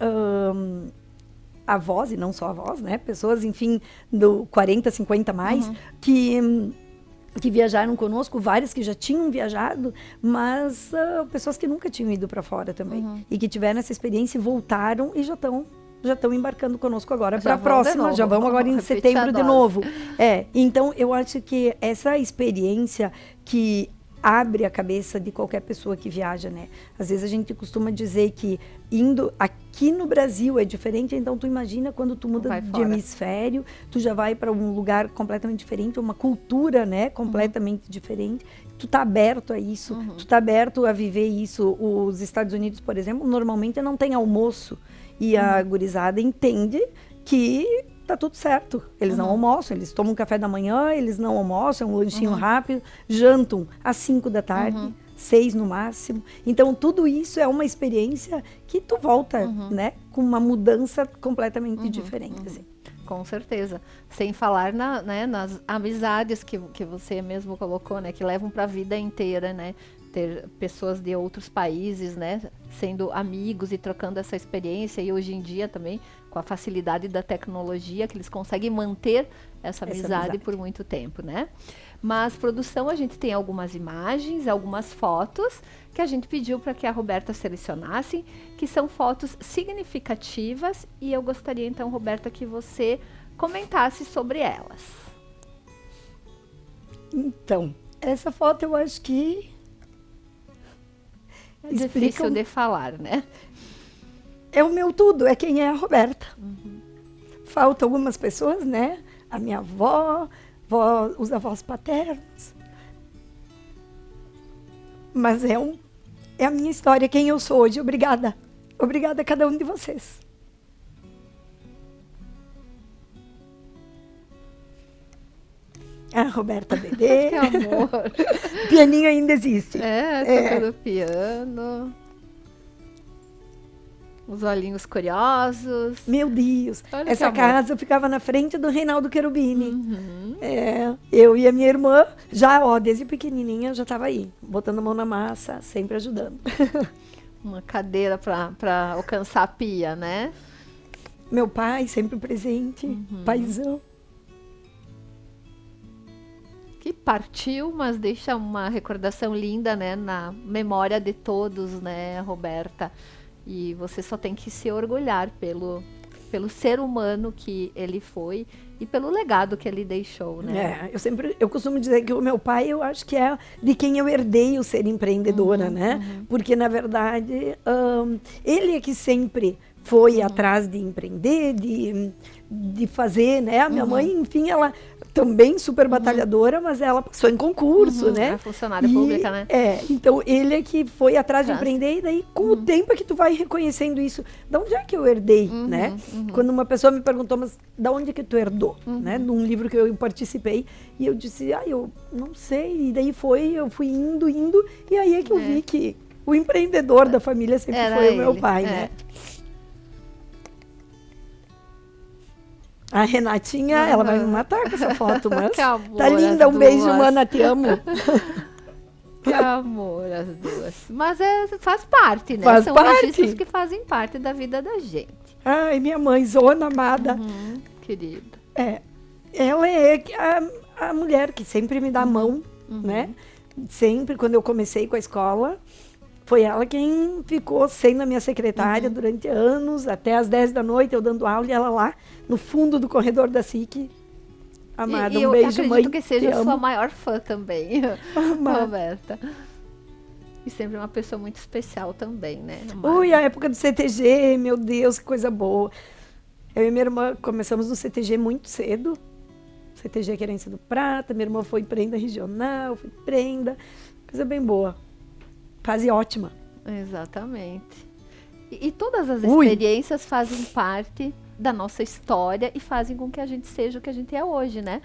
avós, e não só avós, né? Pessoas, enfim, do 40, 50 mais, que viajaram conosco, várias que já tinham viajado, mas pessoas que nunca tinham ido para fora também. E que tiveram essa experiência e voltaram e já estão embarcando conosco agora para a próxima. Já vamos agora em setembro de novo. Então eu acho que essa experiência que abre a cabeça de qualquer pessoa que viaja, né? Às vezes a gente costuma dizer que indo aqui no Brasil é diferente, então tu imagina quando tu muda de hemisfério, tu já vai para um lugar completamente diferente, uma cultura, né, completamente diferente. Tu tá aberto a isso, tu tá aberto a viver isso. Os Estados Unidos, por exemplo, normalmente não tem almoço e a gurizada entende que tá tudo certo. Eles não almoçam, eles tomam café da manhã, eles não almoçam, um lanchinho rápido, jantam às 5 da tarde, 6 no máximo. Então, tudo isso é uma experiência que tu volta, né? Com uma mudança completamente diferente, assim. Com certeza. Sem falar nas amizades que você mesmo colocou, né? Que levam para a vida inteira, né? Ter pessoas de outros países, né? Sendo amigos e trocando essa experiência. E hoje em dia também, com a facilidade da tecnologia, que eles conseguem manter essa amizade por muito tempo, né? Mas, produção, a gente tem algumas imagens, algumas fotos que a gente pediu para que a Roberta selecionasse, que são fotos significativas, e eu gostaria então, Roberta, que você comentasse sobre elas. Então, essa foto eu acho que é difícil de falar, né? É o meu tudo, é quem é a Roberta. Faltam algumas pessoas, né? A minha avó, os avós paternos. Mas é a minha história, quem eu sou hoje. Obrigada. Obrigada a cada um de vocês. A Roberta bebê. Que amor. Pianinho ainda existe. Tocando piano. Os olhinhos curiosos. Meu Deus. Olha essa que casa ficava na frente do Reinaldo Cherubini. Eu e a minha irmã, desde pequenininha, já estava aí, botando a mão na massa, sempre ajudando. Uma cadeira para alcançar a pia, né? Meu pai, sempre presente, paizão. Que partiu, mas deixa uma recordação linda, né? Na memória de todos, né, Roberta? E você só tem que se orgulhar pelo ser humano que ele foi e pelo legado que ele deixou, né? Eu costumo dizer que o meu pai, eu acho que é de quem eu herdei o ser empreendedora, né? Porque, na verdade, ele é que sempre foi atrás de empreender, de fazer, né? A minha mãe, enfim, ela também super batalhadora, mas ela passou em concurso, né? É funcionária pública, né? Então ele é que foi atrás de empreender, e daí com o tempo é que tu vai reconhecendo isso. De onde é que eu herdei, né? Quando uma pessoa me perguntou, mas de onde é que tu herdou, né? Num livro que eu participei, e eu disse, eu não sei, e daí eu fui indo, e aí é que eu vi que o empreendedor da família sempre foi o meu pai, né? A Renatinha, ela vai me matar com essa foto, mas amor, tá linda. Um beijo, mana, te amo. Que amor, as duas. Mas faz parte, né? Faz São parte. registros que fazem parte da vida da gente. Ai, minha mãe, zona amada. Querida. Ela é a mulher que sempre me dá a mão, né? Sempre, quando eu comecei com a escola, foi ela quem ficou sendo a minha secretária durante anos, até às 10 da noite, eu dando aula, e ela lá no fundo do corredor da SIC. Amada, um beijo, mãe. Eu acredito que seja a sua maior fã também, Roberta. E sempre uma pessoa muito especial também, né? Ui, a época do CTG, meu Deus, que coisa boa. Eu e minha irmã começamos no CTG muito cedo. CTG Querência do Prata, minha irmã foi prenda regional, foi prenda, coisa bem boa. Fase ótima. Exatamente. E todas as experiências fazem parte da nossa história e fazem com que a gente seja o que a gente é hoje, né?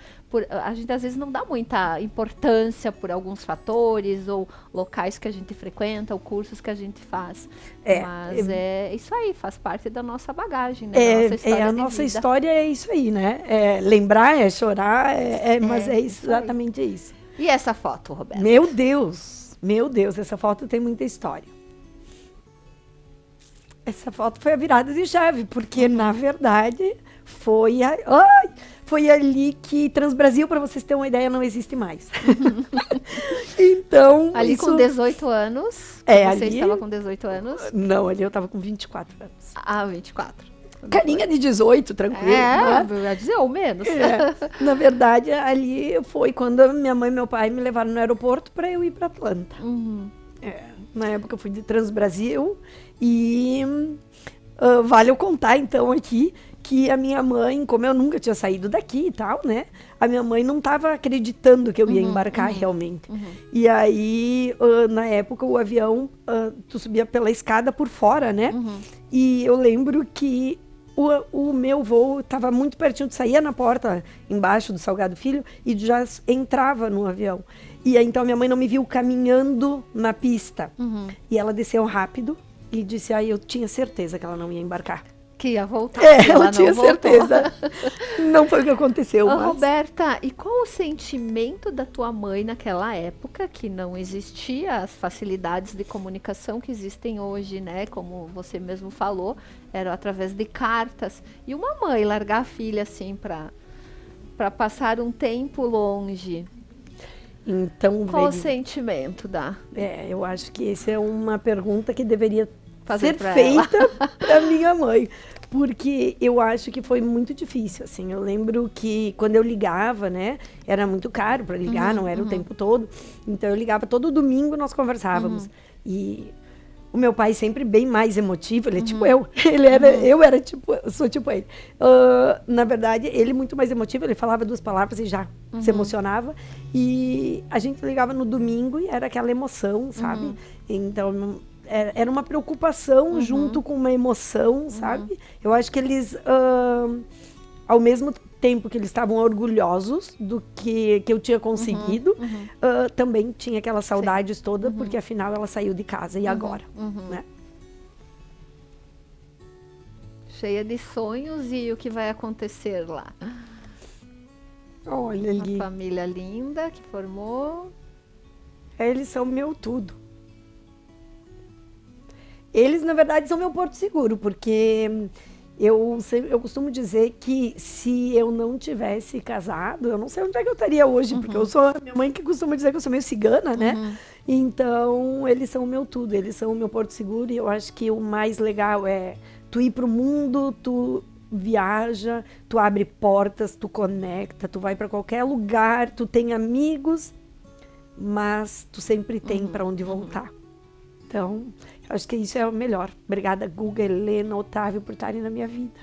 A gente às vezes não dá muita importância por alguns fatores ou locais que a gente frequenta ou cursos que a gente faz. Mas é isso aí, faz parte da nossa bagagem, né? Da nossa história a nossa história é isso aí, né? Lembrar, chorar, mas é exatamente isso. E essa foto, Roberta? Meu Deus, essa foto tem muita história. Essa foto foi a virada de chave, porque, na verdade, foi ali que Transbrasil, para vocês terem uma ideia, não existe mais. Então, ali com 18 anos? Você estava com 18 anos? Não, ali eu estava com 24 anos. 24. Carinha de 18, tranquilo. Eu ia dizer, ou menos. Na verdade, ali foi quando minha mãe e meu pai me levaram no aeroporto para eu ir para Atlanta. Na época eu fui de Transbrasil e vale eu contar então aqui que a minha mãe, como eu nunca tinha saído daqui e tal, né? A minha mãe não estava acreditando que eu ia embarcar realmente. E aí, na época, o avião, tu subia pela escada por fora, né? E eu lembro que o meu voo estava muito pertinho, saía na porta embaixo do Salgado Filho e já entrava no avião. E aí, então minha mãe não me viu caminhando na pista. E ela desceu rápido e disse, eu tinha certeza que ela não ia embarcar. Que ia voltar. Ela tinha certeza. Não foi o que aconteceu. Mas... Roberta, e qual o sentimento da tua mãe naquela época, que não existia as facilidades de comunicação que existem hoje, né? Como você mesmo falou, era através de cartas. E uma mãe largar a filha assim para passar um tempo longe. Então, qual o sentimento da? Eu acho que essa é uma pergunta que deveria ser pra feita para minha mãe, porque eu acho que foi muito difícil, assim. Eu lembro que quando eu ligava, né, era muito caro para ligar, não era o tempo todo. Então eu ligava todo domingo, nós conversávamos. E o meu pai sempre bem mais emotivo, ele é tipo eu. Eu sou tipo ele. Na verdade, ele muito mais emotivo, ele falava 2 palavras e já se emocionava. E a gente ligava no domingo e era aquela emoção, sabe? Então era uma preocupação junto com uma emoção, sabe? Eu acho que eles, ao mesmo tempo que eles estavam orgulhosos do que eu tinha conseguido, também tinha aquelas saudades todas, porque afinal ela saiu de casa, e agora? Né? Cheia de sonhos, e o que vai acontecer lá? Olha ali. Uma família linda que formou. Eles são meu tudo. Eles, na verdade, são meu porto seguro, porque eu costumo dizer que se eu não tivesse casado, eu não sei onde é que eu estaria hoje, porque eu sou a minha mãe que costuma dizer que eu sou meio cigana, né? Então, eles são o meu tudo, eles são o meu porto seguro, e eu acho que o mais legal é tu ir pro mundo, tu viaja, tu abre portas, tu conecta, tu vai para qualquer lugar, tu tem amigos, mas tu sempre tem para onde voltar. Então, acho que isso é o melhor. Obrigada, Guga, Helena, Otávio, por estarem na minha vida.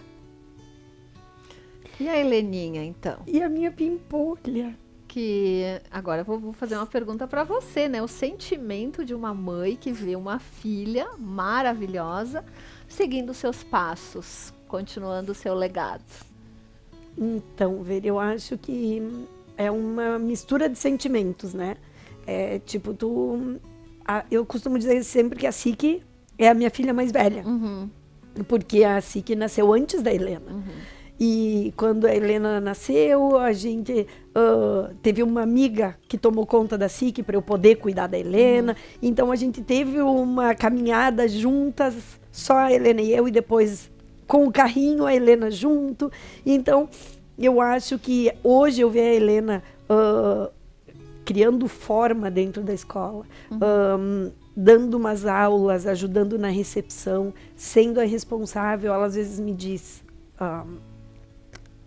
E a Heleninha, então? E a minha pimpolha. Que agora eu vou fazer uma pergunta para você, né? O sentimento de uma mãe que vê uma filha maravilhosa seguindo seus passos, continuando o seu legado. Então, Vera, eu acho que é uma mistura de sentimentos, né? É tipo, eu costumo dizer sempre que a Siki é a minha filha mais velha. Porque a Siki nasceu antes da Helena. E quando a Helena nasceu, a gente teve uma amiga que tomou conta da Siki para eu poder cuidar da Helena. Então a gente teve uma caminhada juntas, só a Helena e eu, e depois com o carrinho a Helena junto. Então eu acho que hoje eu ver a Helena criando forma dentro da escola, dando umas aulas, ajudando na recepção, sendo a responsável. Ela às vezes me diz,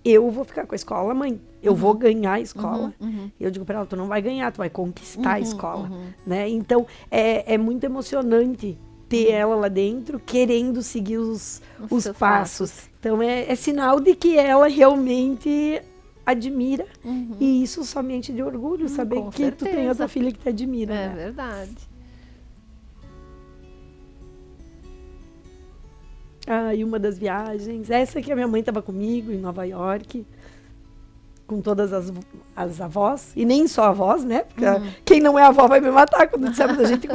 eu vou ficar com a escola, mãe, eu vou ganhar a escola. Eu digo para ela, tu não vai ganhar, tu vai conquistar a escola. Né? Então é muito emocionante ter ela lá dentro, querendo seguir os passos. Então é sinal de que ela realmente admira, e isso somente de orgulho, saber que certeza. Tu tem outra filha que te admira. É, né? Verdade. E uma das viagens, essa que a minha mãe estava comigo em Nova York, com todas as avós, e nem só avós, né? Porque quem não é avó vai me matar quando dissemos a gente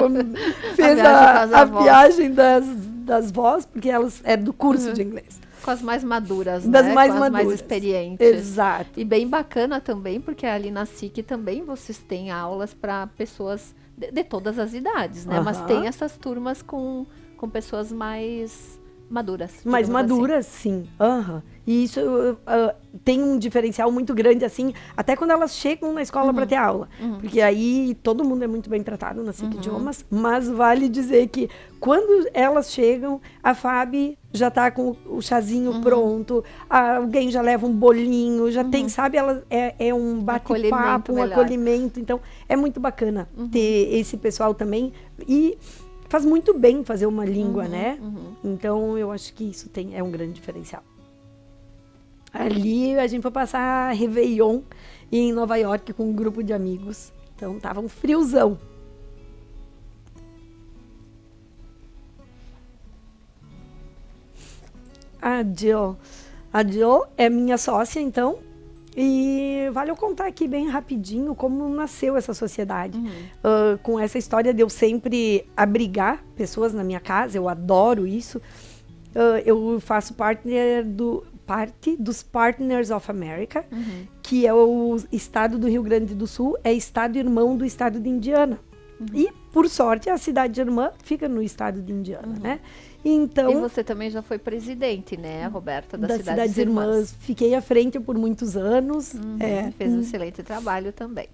fez a viagem das vós, porque elas é do curso de inglês. Com as mais maduras, das né? Mais com maduras. As mais experientes. Exato. E bem bacana também, porque ali na SIC também vocês têm aulas para pessoas de todas as idades, né? Mas tem essas turmas com pessoas mais maduras. Mais maduras, assim. Sim. E isso tem um diferencial muito grande, assim, até quando elas chegam na escola para ter aula. Porque aí todo mundo é muito bem tratado na SIC Idiomas, mas vale dizer que quando elas chegam, a Fábio já tá com o chazinho pronto, alguém já leva um bolinho, já tem, sabe, ela é um bate-papo, um acolhimento. Então, é muito bacana ter esse pessoal também. E faz muito bem fazer uma língua, né? Então, eu acho que isso é um grande diferencial. Ali, a gente foi passar Réveillon em Nova York com um grupo de amigos. Então, tava um friozão. A Jill. A Jill é minha sócia, então. E vale eu contar aqui bem rapidinho como nasceu essa sociedade. Com essa história de eu sempre abrigar pessoas na minha casa, eu adoro isso. Eu faço parte dos Partners of America, que é o estado do Rio Grande do Sul, é estado irmão do estado de Indiana. E, por sorte, a cidade irmã fica no estado de Indiana, né? Então, e você também já foi presidente, né, Roberta, das Cidades Irmãs. Fiquei à frente por muitos anos. Fez um excelente trabalho também.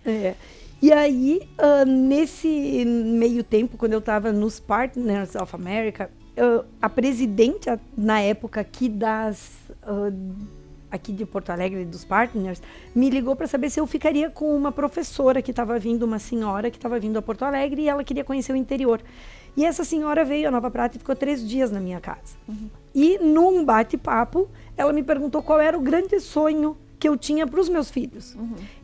E aí, nesse meio tempo, quando eu estava nos Partners of America, a presidente, na época aqui de Porto Alegre, dos Partners, me ligou para saber se eu ficaria com uma professora que estava vindo, uma senhora que estava vindo a Porto Alegre, e ela queria conhecer o interior. E essa senhora veio a Nova Prata e ficou 3 dias na minha casa. E num bate-papo, ela me perguntou qual era o grande sonho que eu tinha para os meus filhos.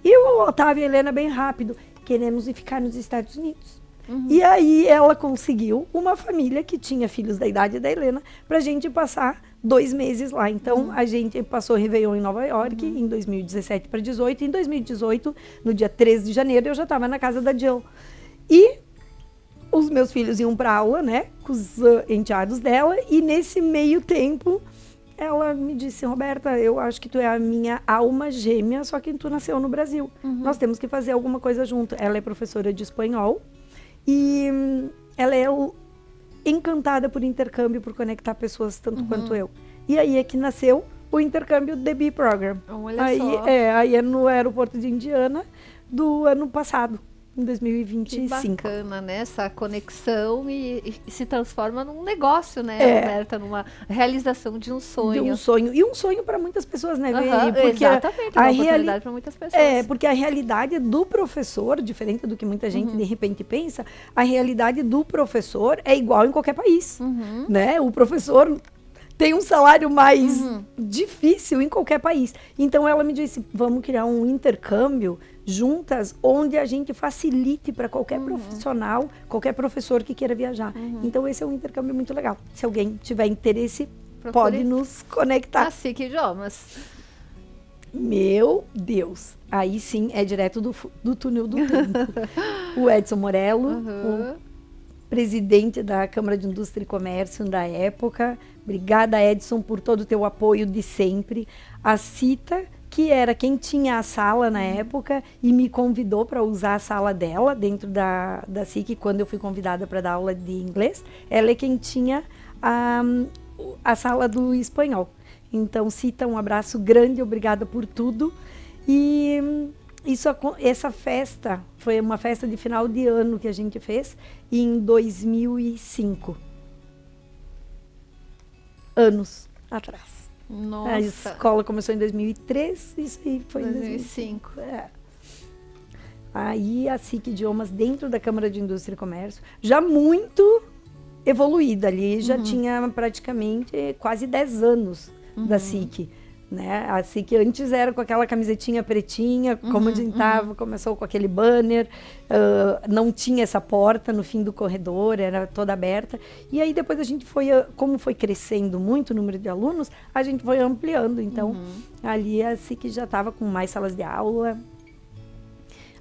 E eu, Otávio e Helena, bem rápido, queremos ir ficar nos Estados Unidos. E aí ela conseguiu uma família que tinha filhos da idade da Helena para a gente passar 2 meses lá. Então a gente passou Réveillon em Nova York em 2017 para 2018. Em 2018, no dia 13 de janeiro, eu já estava na casa da Jill. E os meus filhos iam para aula, né, com os enteados dela. E nesse meio tempo, ela me disse: Roberta, eu acho que tu é a minha alma gêmea, só que tu nasceu no Brasil. Nós temos que fazer alguma coisa junto. Ela é professora de espanhol. E ela é encantada por intercâmbio, por conectar pessoas tanto quanto eu. E aí é que nasceu o intercâmbio The Bee Program. Olha aí, só. Aí é no aeroporto de Indiana do ano passado, em 2025. Que bacana, né? Essa conexão e se transforma num negócio, né, Roberta? Numa realização de um sonho. De um sonho. E um sonho para muitas pessoas, né? Porque exatamente, uma oportunidade para muitas pessoas. Porque a realidade do professor, diferente do que muita gente de repente pensa, a realidade do professor é igual em qualquer país, né? O professor tem um salário mais difícil em qualquer país. Então ela me disse: vamos criar um intercâmbio juntas, onde a gente facilite para qualquer profissional, qualquer professor que queira viajar. Então esse é um intercâmbio muito legal. Se alguém tiver interesse, pode nos conectar. SIC Idiomas. Meu Deus, aí sim é direto do túnel do tempo. O Edson Morello, o presidente da Câmara de Indústria e Comércio da época. Obrigada, Edson, por todo o teu apoio de sempre. A Cita, que era quem tinha a sala na época e me convidou para usar a sala dela dentro da SIC, quando eu fui convidada para dar aula de inglês. Ela é quem tinha a sala do espanhol. Então, Cita, um abraço grande, obrigada por tudo. E essa festa foi uma festa de final de ano que a gente fez em 2005. Anos atrás. Nossa. A escola começou em 2003, isso aí foi em 2005. Aí a SIC Idiomas, dentro da Câmara de Indústria e Comércio, já muito evoluída ali, já tinha praticamente quase 10 anos da SIC. Né? A SIC antes era com aquela camisetinha pretinha, como a gente tava, começou com aquele banner, não tinha essa porta no fim do corredor, era toda aberta. E aí depois a gente foi, como foi crescendo muito o número de alunos, a gente foi ampliando. Então, ali a SIC já estava com mais salas de aula.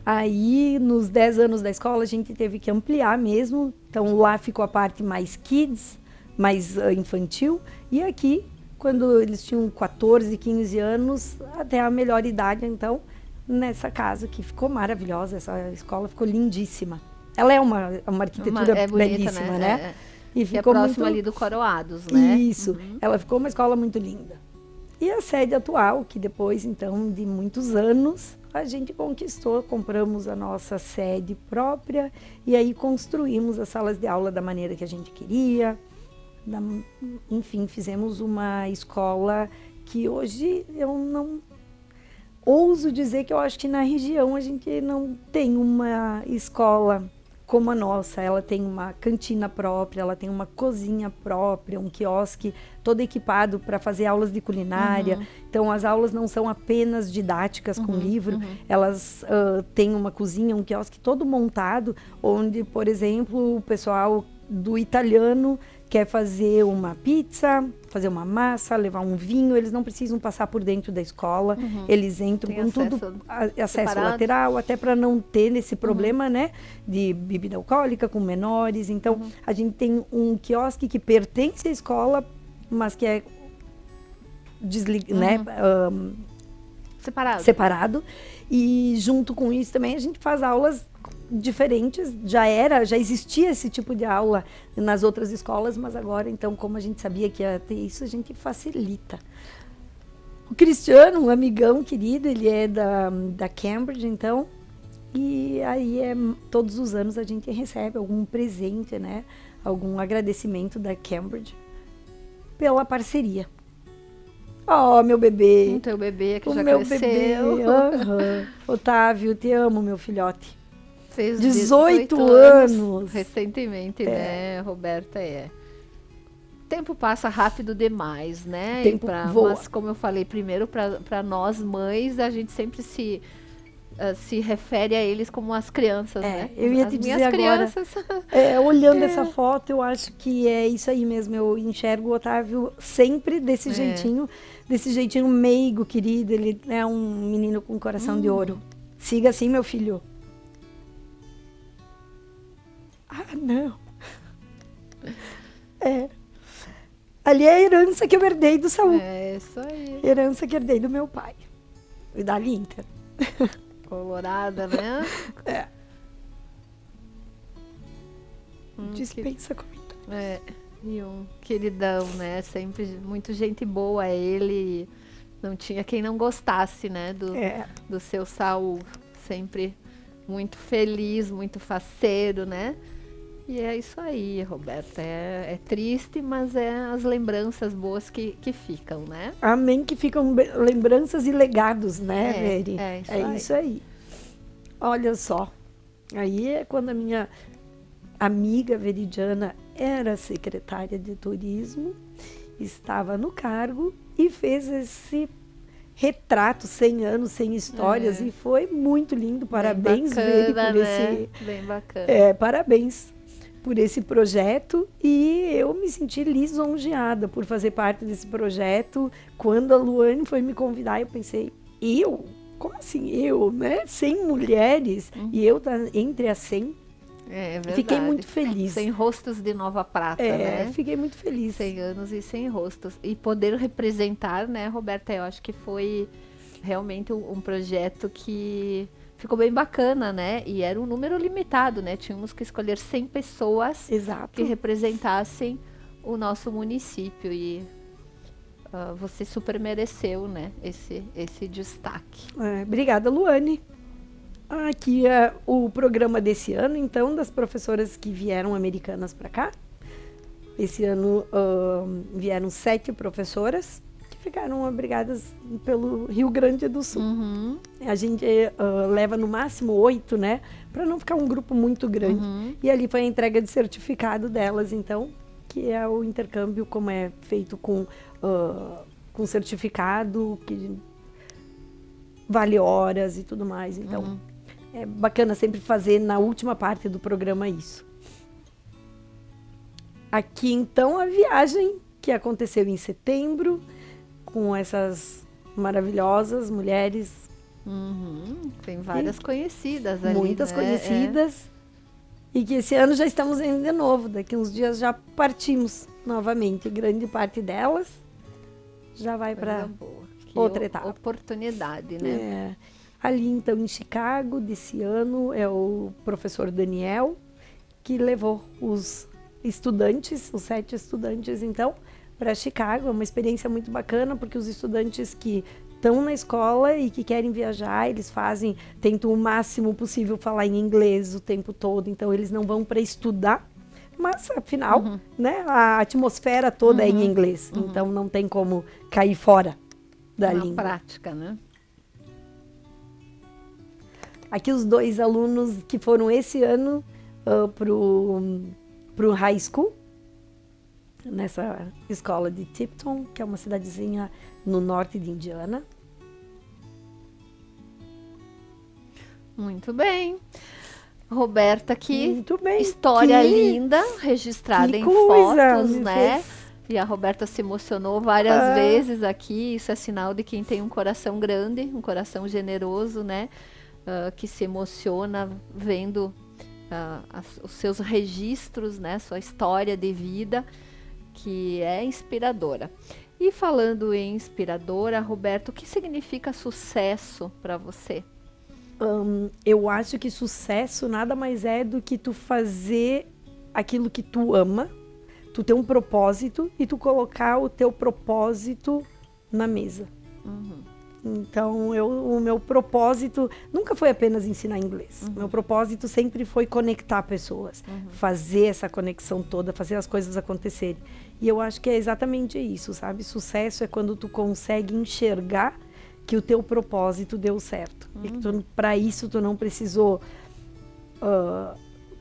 Aí, nos 10 anos da escola, a gente teve que ampliar mesmo. Então, lá ficou a parte mais kids, mais infantil. E aqui, quando eles tinham 14, 15 anos, até a melhor idade, então, nessa casa, que ficou maravilhosa, essa escola ficou lindíssima. Ela é uma arquitetura bonita, belíssima, né? E ficou próxima ali do Coroados, né? Isso, ela ficou uma escola muito linda. E a sede atual, que depois, então, de muitos anos, a gente conquistou, compramos a nossa sede própria e aí construímos as salas de aula da maneira que a gente queria. Enfim, fizemos uma escola que hoje eu não ouso dizer que eu acho que na região a gente não tem uma escola como a nossa. Ela tem uma cantina própria, ela tem uma cozinha própria, um quiosque todo equipado para fazer aulas de culinária. Então as aulas não são apenas didáticas com livro, elas têm uma cozinha, um quiosque todo montado, onde, por exemplo, o pessoal do italiano quer fazer uma pizza, fazer uma massa, levar um vinho, eles não precisam passar por dentro da escola, eles entram com tudo, acesso lateral, até para não ter esse problema, né, de bebida alcoólica com menores. Então, a gente tem um quiosque que pertence à escola, mas que é né, separado. E junto com isso também a gente faz aulas diferentes. Já existia esse tipo de aula nas outras escolas, mas agora, então, como a gente sabia que ia ter isso, a gente facilita. O Cristiano, um amigão querido, ele é da Cambridge, então, e aí todos os anos a gente recebe algum presente, né, algum agradecimento da Cambridge pela parceria. Oh, meu bebê. O teu bebê que o já meu cresceu. Bebê. Otávio, te amo, meu filhote. Fez 18 anos. Recentemente, né, Roberta? O tempo passa rápido demais, né? O tempo voa. Mas, como eu falei, primeiro, para nós mães, a gente sempre se refere a eles como as crianças, né? Eu ia te dizer agora, olhando essa foto, eu acho que é isso aí mesmo. Eu enxergo o Otávio sempre desse jeitinho meigo, querido. Ele é um menino com coração de ouro. Siga assim, meu filho. Ah, não. Ali é a herança que eu herdei do Saul. É, isso aí. Herança que herdei do meu pai. E da Linter. Colorada, né? Dispensa comentários. E um queridão, né? Sempre muito gente boa ele. Não tinha quem não gostasse, né? Do seu Saul. Sempre muito feliz, muito faceiro, né? E é isso aí, Roberta. É triste, mas é as lembranças boas que ficam, né? Amém, que ficam lembranças e legados, né, Veri? Isso aí. Olha só. Aí é quando a minha amiga Veridiana era secretária de turismo, estava no cargo e fez esse retrato, 100 anos, 100 histórias, e foi muito lindo. Parabéns, Veri, por esse... Bem bacana. Parabéns por esse projeto, e eu me senti lisonjeada por fazer parte desse projeto. Quando a Luane foi me convidar, eu pensei, eu? Como assim eu, né? 100 mulheres, e eu tá entre as 100. É verdade. Fiquei muito feliz. 100 rostos de Nova Prata, né? Fiquei muito feliz. 100 anos e 100 rostos. E poder representar, né, Roberta? Eu acho que foi realmente um projeto que ficou bem bacana, né? E era um número limitado, né? Tínhamos que escolher 100 pessoas que representassem o nosso município. E você super mereceu, né? Esse destaque. Obrigada, Luane. Aqui é o programa desse ano, então, das professoras que vieram americanas para cá. Esse ano vieram 7 professoras que ficaram abrigadas pelo Rio Grande do Sul. A gente leva no máximo 8, né? Para não ficar um grupo muito grande. E ali foi a entrega de certificado delas, então, que é o intercâmbio, como é feito com certificado, que vale horas e tudo mais. Então, é bacana sempre fazer na última parte do programa isso. Aqui, então, a viagem que aconteceu em setembro, com essas maravilhosas mulheres. Tem várias conhecidas ali, muitas né? conhecidas. E que esse ano já estamos indo de novo. Daqui uns dias já partimos novamente. Grande parte delas já vai para outra etapa. Oportunidade, né? Ali, então, em Chicago, desse ano, é o professor Daniel, que levou os estudantes, os 7 estudantes, então, para Chicago. É uma experiência muito bacana, porque os estudantes que estão na escola e que querem viajar, eles tentam o máximo possível falar em inglês o tempo todo, então eles não vão para estudar, mas, afinal, né, a atmosfera toda é em inglês, então não tem como cair fora da língua. Na prática, né? Aqui os 2 alunos que foram esse ano pro high school, nessa escola de Tipton, que é uma cidadezinha no norte de Indiana. Muito bem. Roberta, que Muito bem. história linda, registrada que em coisa, fotos, me né? fez- E a Roberta se emocionou várias vezes aqui. Isso é sinal de quem tem um coração grande, um coração generoso, né? Que se emociona vendo os seus registros, né? Sua história de vida, que é inspiradora. E falando em inspiradora, Roberto, o que significa sucesso para você? Eu acho que sucesso nada mais é do que tu fazer aquilo que tu ama, tu ter um propósito e tu colocar o teu propósito na mesa. Então, o meu propósito nunca foi apenas ensinar inglês. Meu propósito sempre foi conectar pessoas, fazer essa conexão toda, fazer as coisas acontecerem. E eu acho que é exatamente isso, sabe? Sucesso é quando tu consegue enxergar que o teu propósito deu certo. E que para isso tu não precisou...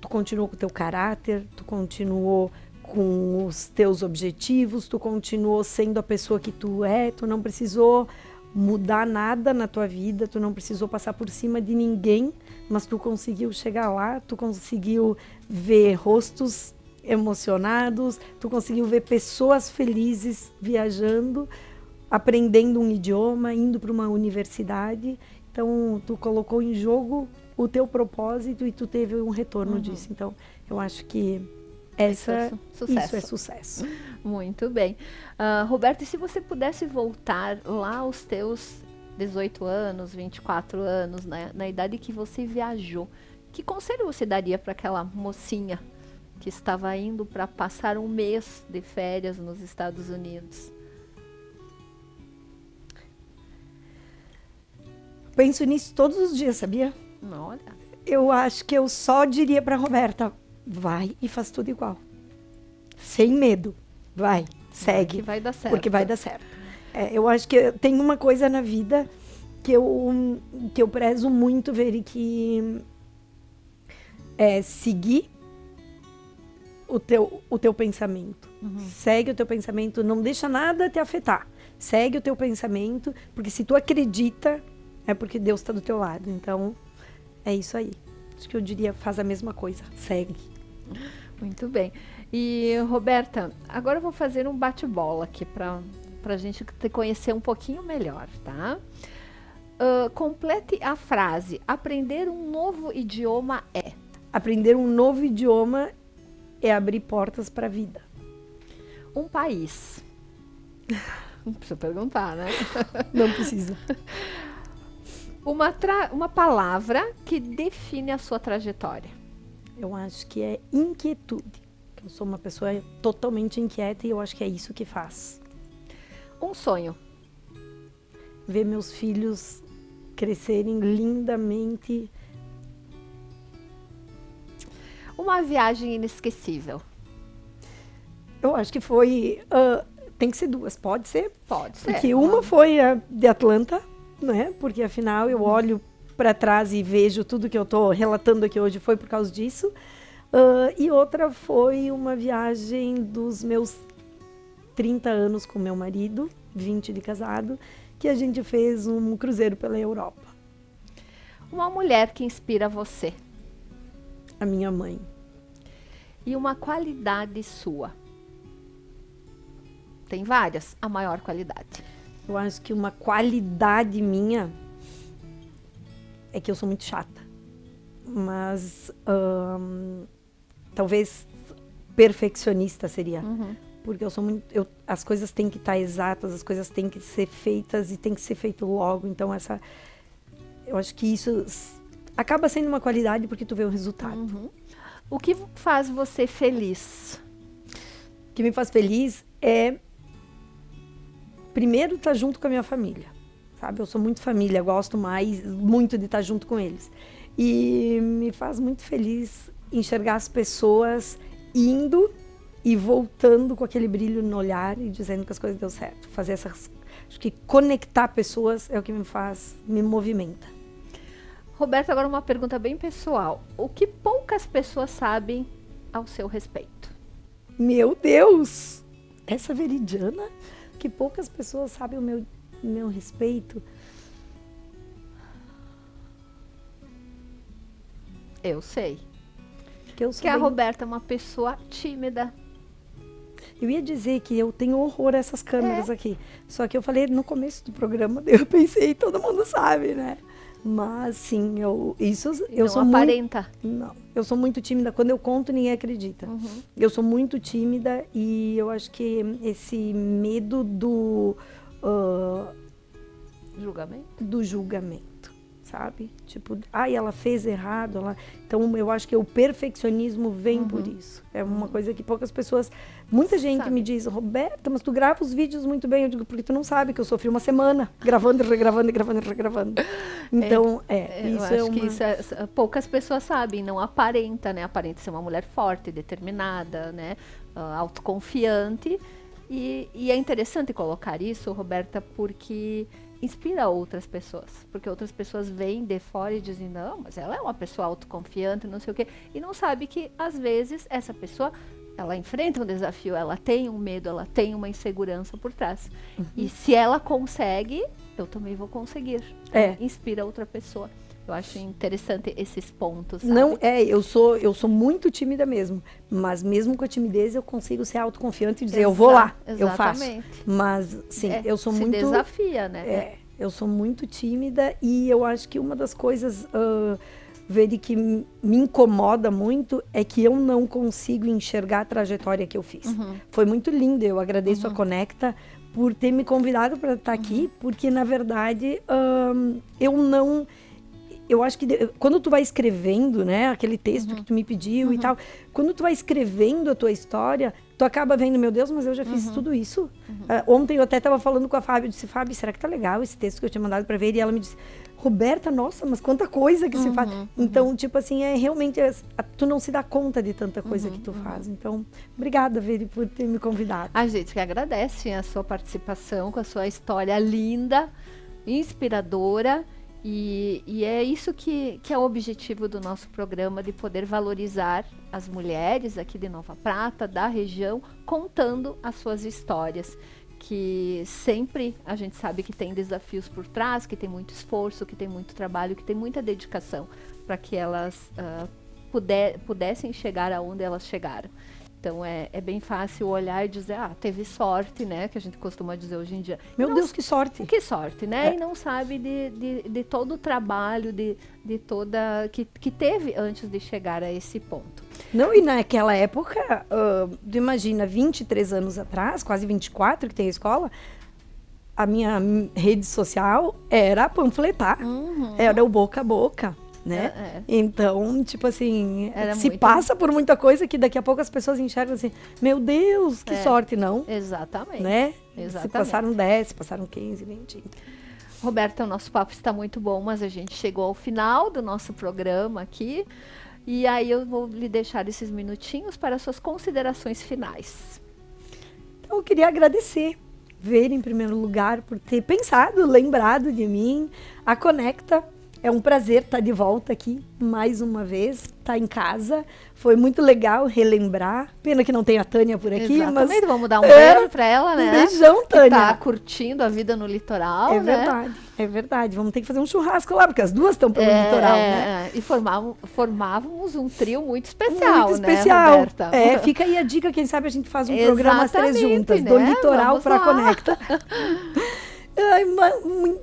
tu continuou com o teu caráter, tu continuou com os teus objetivos, tu continuou sendo a pessoa que tu é, tu não precisou mudar nada na tua vida, tu não precisou passar por cima de ninguém, mas tu conseguiu chegar lá, tu conseguiu ver rostos emocionados, tu conseguiu ver pessoas felizes viajando, aprendendo um idioma, indo para uma universidade. Então, tu colocou em jogo o teu propósito e tu teve um retorno disso. Então, eu acho que isso é sucesso. Muito bem. Roberto, e se você pudesse voltar lá aos teus 18 anos, 24 anos, né, na idade que você viajou, que conselho você daria para aquela mocinha que estava indo para passar um mês de férias nos Estados Unidos? Penso nisso todos os dias, sabia? Olha. Eu acho que eu só diria para Roberta, vai e faz tudo igual. Sem medo. Vai, segue. Que vai dar certo. Porque vai dar certo. Eu acho que tem uma coisa na vida que eu prezo muito ver, que é seguir o teu pensamento. Segue o teu pensamento, não deixa nada te afetar. Segue o teu pensamento, porque se tu acredita, é porque Deus está do teu lado. Então, é isso aí. Acho que eu diria, faz a mesma coisa, segue. Muito bem. E, Roberta, agora eu vou fazer um bate-bola aqui para a gente te conhecer um pouquinho melhor, tá? Complete a frase: aprender um novo idioma é. Aprender um novo idioma é abrir portas para a vida. Um país. Não precisa perguntar, né? Não precisa. Uma palavra que define a sua trajetória. Eu acho que é inquietude. Eu sou uma pessoa totalmente inquieta e eu acho que é isso que faz. Um sonho. Ver meus filhos crescerem lindamente. Uma viagem inesquecível. Eu acho que foi... tem que ser duas, pode ser? Pode ser. Porque uma foi a de Atlanta, né? Porque afinal eu olho para trás e vejo tudo que eu estou relatando aqui hoje foi por causa disso. E outra foi uma viagem dos meus 30 anos com meu marido, 20 de casado, que a gente fez um cruzeiro pela Europa. Uma mulher que inspira você. A minha mãe. E uma qualidade sua. Tem várias, a maior qualidade. Eu acho que uma qualidade minha é que eu sou muito chata. Mas talvez perfeccionista seria. Porque eu sou muito... as coisas têm que estar exatas, as coisas têm que ser feitas e tem que ser feito logo. Então eu acho que isso acaba sendo uma qualidade porque tu vê o resultado. O que faz você feliz? O que me faz feliz é, primeiro, estar junto com a minha família, sabe? Eu sou muito família, gosto muito de estar junto com eles. E me faz muito feliz enxergar as pessoas indo e voltando com aquele brilho no olhar e dizendo que as coisas deu certo. Acho que conectar pessoas é o que me movimenta. Roberto, agora uma pergunta bem pessoal. O que poucas pessoas sabem ao seu respeito? Meu Deus! Essa Veridiana, que poucas pessoas sabem o meu respeito. Eu sei. Que eu sou Que a bem- Roberta é uma pessoa tímida. Eu ia dizer que eu tenho horror a essas câmeras aqui. Só que eu falei no começo do programa, eu pensei, todo mundo sabe, né? Mas sim, eu Não sou muito, aparenta. não, eu sou muito tímida. Quando eu conto, ninguém acredita. Eu sou muito tímida e eu acho que esse medo do julgamento, sabe? Tipo, ai, ela fez errado, Então, eu acho que o perfeccionismo vem por isso. É uma coisa que poucas pessoas... Muita gente Sabe. me diz, Roberta, mas tu grava os vídeos muito bem. Eu digo, porque tu não sabe que eu sofri uma semana gravando e regravando e gravando e regravando. Então, Eu isso acho é uma... que isso poucas pessoas sabem, não aparenta, né? Aparenta ser uma mulher forte, determinada, né? Autoconfiante. E é interessante colocar isso, Roberta, porque inspira outras pessoas. Porque outras pessoas vêm de fora e dizem, não, mas ela é uma pessoa autoconfiante, não sei o quê. E não sabe que, às vezes, essa pessoa, ela enfrenta um desafio, ela tem um medo, ela tem uma insegurança por trás. E se ela consegue, eu também vou conseguir. Inspira outra pessoa. Eu acho interessante esses pontos, sabe? Não, eu sou muito tímida mesmo. Mas mesmo com a timidez, eu consigo ser autoconfiante e dizer, eu vou lá, eu faço. Exatamente. Mas, sim, eu sou muito... Se desafia, né? Eu sou muito tímida e eu acho que uma das coisas, Veri, que me incomoda muito é que eu não consigo enxergar a trajetória que eu fiz. Foi muito lindo, eu agradeço a Conecta por ter me convidado para estar aqui, porque, na verdade, eu acho que quando tu vai escrevendo, né, aquele texto que tu me pediu e tal, quando tu vai escrevendo a tua história, tu acaba vendo, meu Deus, mas eu já fiz tudo isso. Ontem eu até estava falando com a Fábio, eu disse, Fábio, será que tá legal esse texto que eu tinha mandado para ver? E ela me disse, Roberta, nossa, mas quanta coisa que se faz. Então, tipo assim, realmente, tu não se dá conta de tanta coisa que tu faz. Então, obrigada, Veri, por ter me convidado. A gente que agradece a sua participação, com a sua história linda, inspiradora. E é isso que é o objetivo do nosso programa, de poder valorizar as mulheres aqui de Nova Prata, da região, contando as suas histórias. Que sempre a gente sabe que tem desafios por trás, que tem muito esforço, que tem muito trabalho, que tem muita dedicação para que elas pudessem chegar aonde elas chegaram. Então é bem fácil olhar e dizer, teve sorte, né? Que a gente costuma dizer hoje em dia. Meu Deus, que sorte! Que sorte, né? E não sabe de todo o trabalho, de toda que teve antes de chegar a esse ponto. Não, e naquela época, tu imagina, 23 anos atrás, quase 24 que tem a escola, a minha rede social era panfletar, era o boca a boca. Né? Então, tipo assim, se passa por muita coisa que daqui a pouco as pessoas enxergam assim, meu Deus, que sorte, não? Exatamente. Né? Exatamente. Se passaram 10, se passaram 15, 20. Roberta, o nosso papo está muito bom, mas a gente chegou ao final do nosso programa aqui. E aí eu vou lhe deixar esses minutinhos para suas considerações finais. Então, eu queria agradecer, Ver, em primeiro lugar, por ter pensado, lembrado de mim, a Conecta. É um prazer estar de volta aqui, mais uma vez, estar em casa. Foi muito legal relembrar. Pena que não tem a Tânia por aqui, Exatamente. mas... Vamos dar um beijo para ela, né? Um beijão, Tânia. Que tá curtindo a vida no litoral, né? Verdade, é verdade. Vamos ter que fazer um churrasco lá, porque as duas estão pelo litoral, né? E formávamos um trio muito especial, muito especial, né, Roberta? Fica aí a dica, quem sabe a gente faz um programa as três juntas, né? do litoral Vamos para lá. Conecta.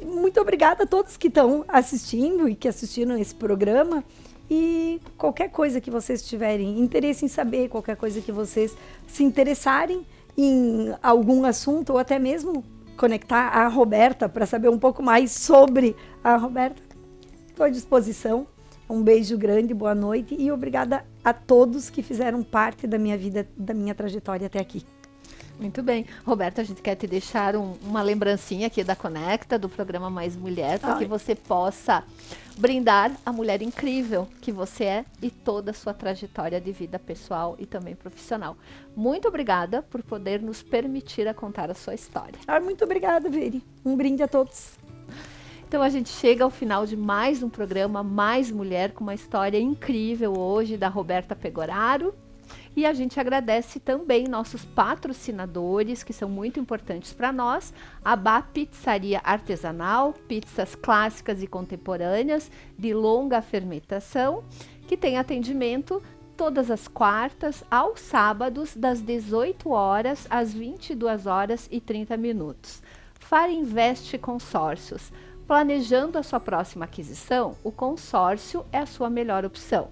Muito obrigada a todos que estão assistindo e que assistiram esse programa. E qualquer coisa que vocês tiverem interesse em saber, qualquer coisa que vocês se interessarem em algum assunto, ou até mesmo conectar a Roberta para saber um pouco mais sobre a Roberta, estou à disposição. Um beijo grande, boa noite e obrigada a todos que fizeram parte da minha vida, da minha trajetória até aqui. Muito bem. Roberta, a gente quer te deixar uma lembrancinha aqui da Conecta, do programa Mais Mulher, para que você possa brindar a mulher incrível que você é e toda a sua trajetória de vida pessoal e também profissional. Muito obrigada por poder nos permitir a contar a sua história. Muito obrigada, Veri. Um brinde a todos. Então a gente chega ao final de mais um programa Mais Mulher, com uma história incrível hoje da Roberta Pegoraro. E a gente agradece também nossos patrocinadores, que são muito importantes para nós. A Bá Pizzaria Artesanal, pizzas clássicas e contemporâneas de longa fermentação. que tem atendimento todas as quartas aos sábados, das 18 horas às 22 horas e 30 minutos. Farinvest Consórcios. Planejando a sua próxima aquisição, o consórcio é a sua melhor opção.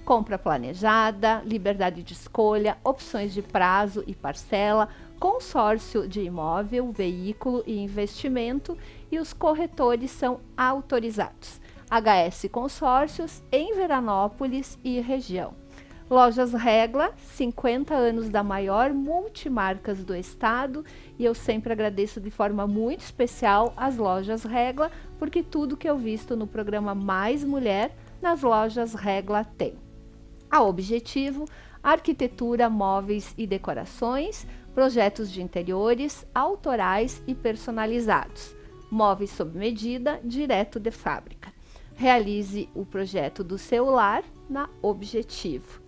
Compra planejada, liberdade de escolha, opções de prazo e parcela, consórcio de imóvel, veículo e investimento, e os corretores são autorizados. HS Consórcios em Veranópolis e região. Lojas Regla, 50 anos da maior multimarcas do estado, e eu sempre agradeço de forma muito especial as Lojas Regla, porque tudo que eu visto no programa Mais Mulher, nas Lojas Regla tem. A Objetivo, arquitetura, móveis e decorações, projetos de interiores, autorais e personalizados. Móveis sob medida, direto de fábrica. Realize o projeto do seu lar na Objetivo.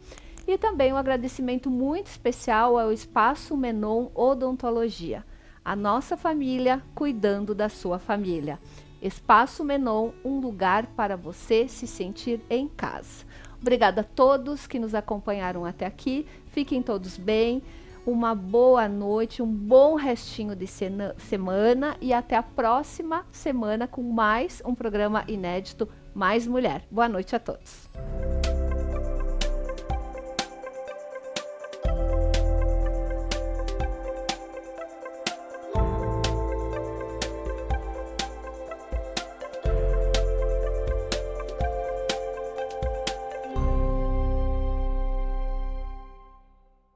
E também um agradecimento muito especial ao Espaço Menon Odontologia. A nossa família cuidando da sua família. Espaço Menon, um lugar para você se sentir em casa. Obrigada a todos que nos acompanharam até aqui. Fiquem todos bem. Uma boa noite, um bom restinho de semana e até a próxima semana com mais um programa inédito Mais Mulher. Boa noite a todos.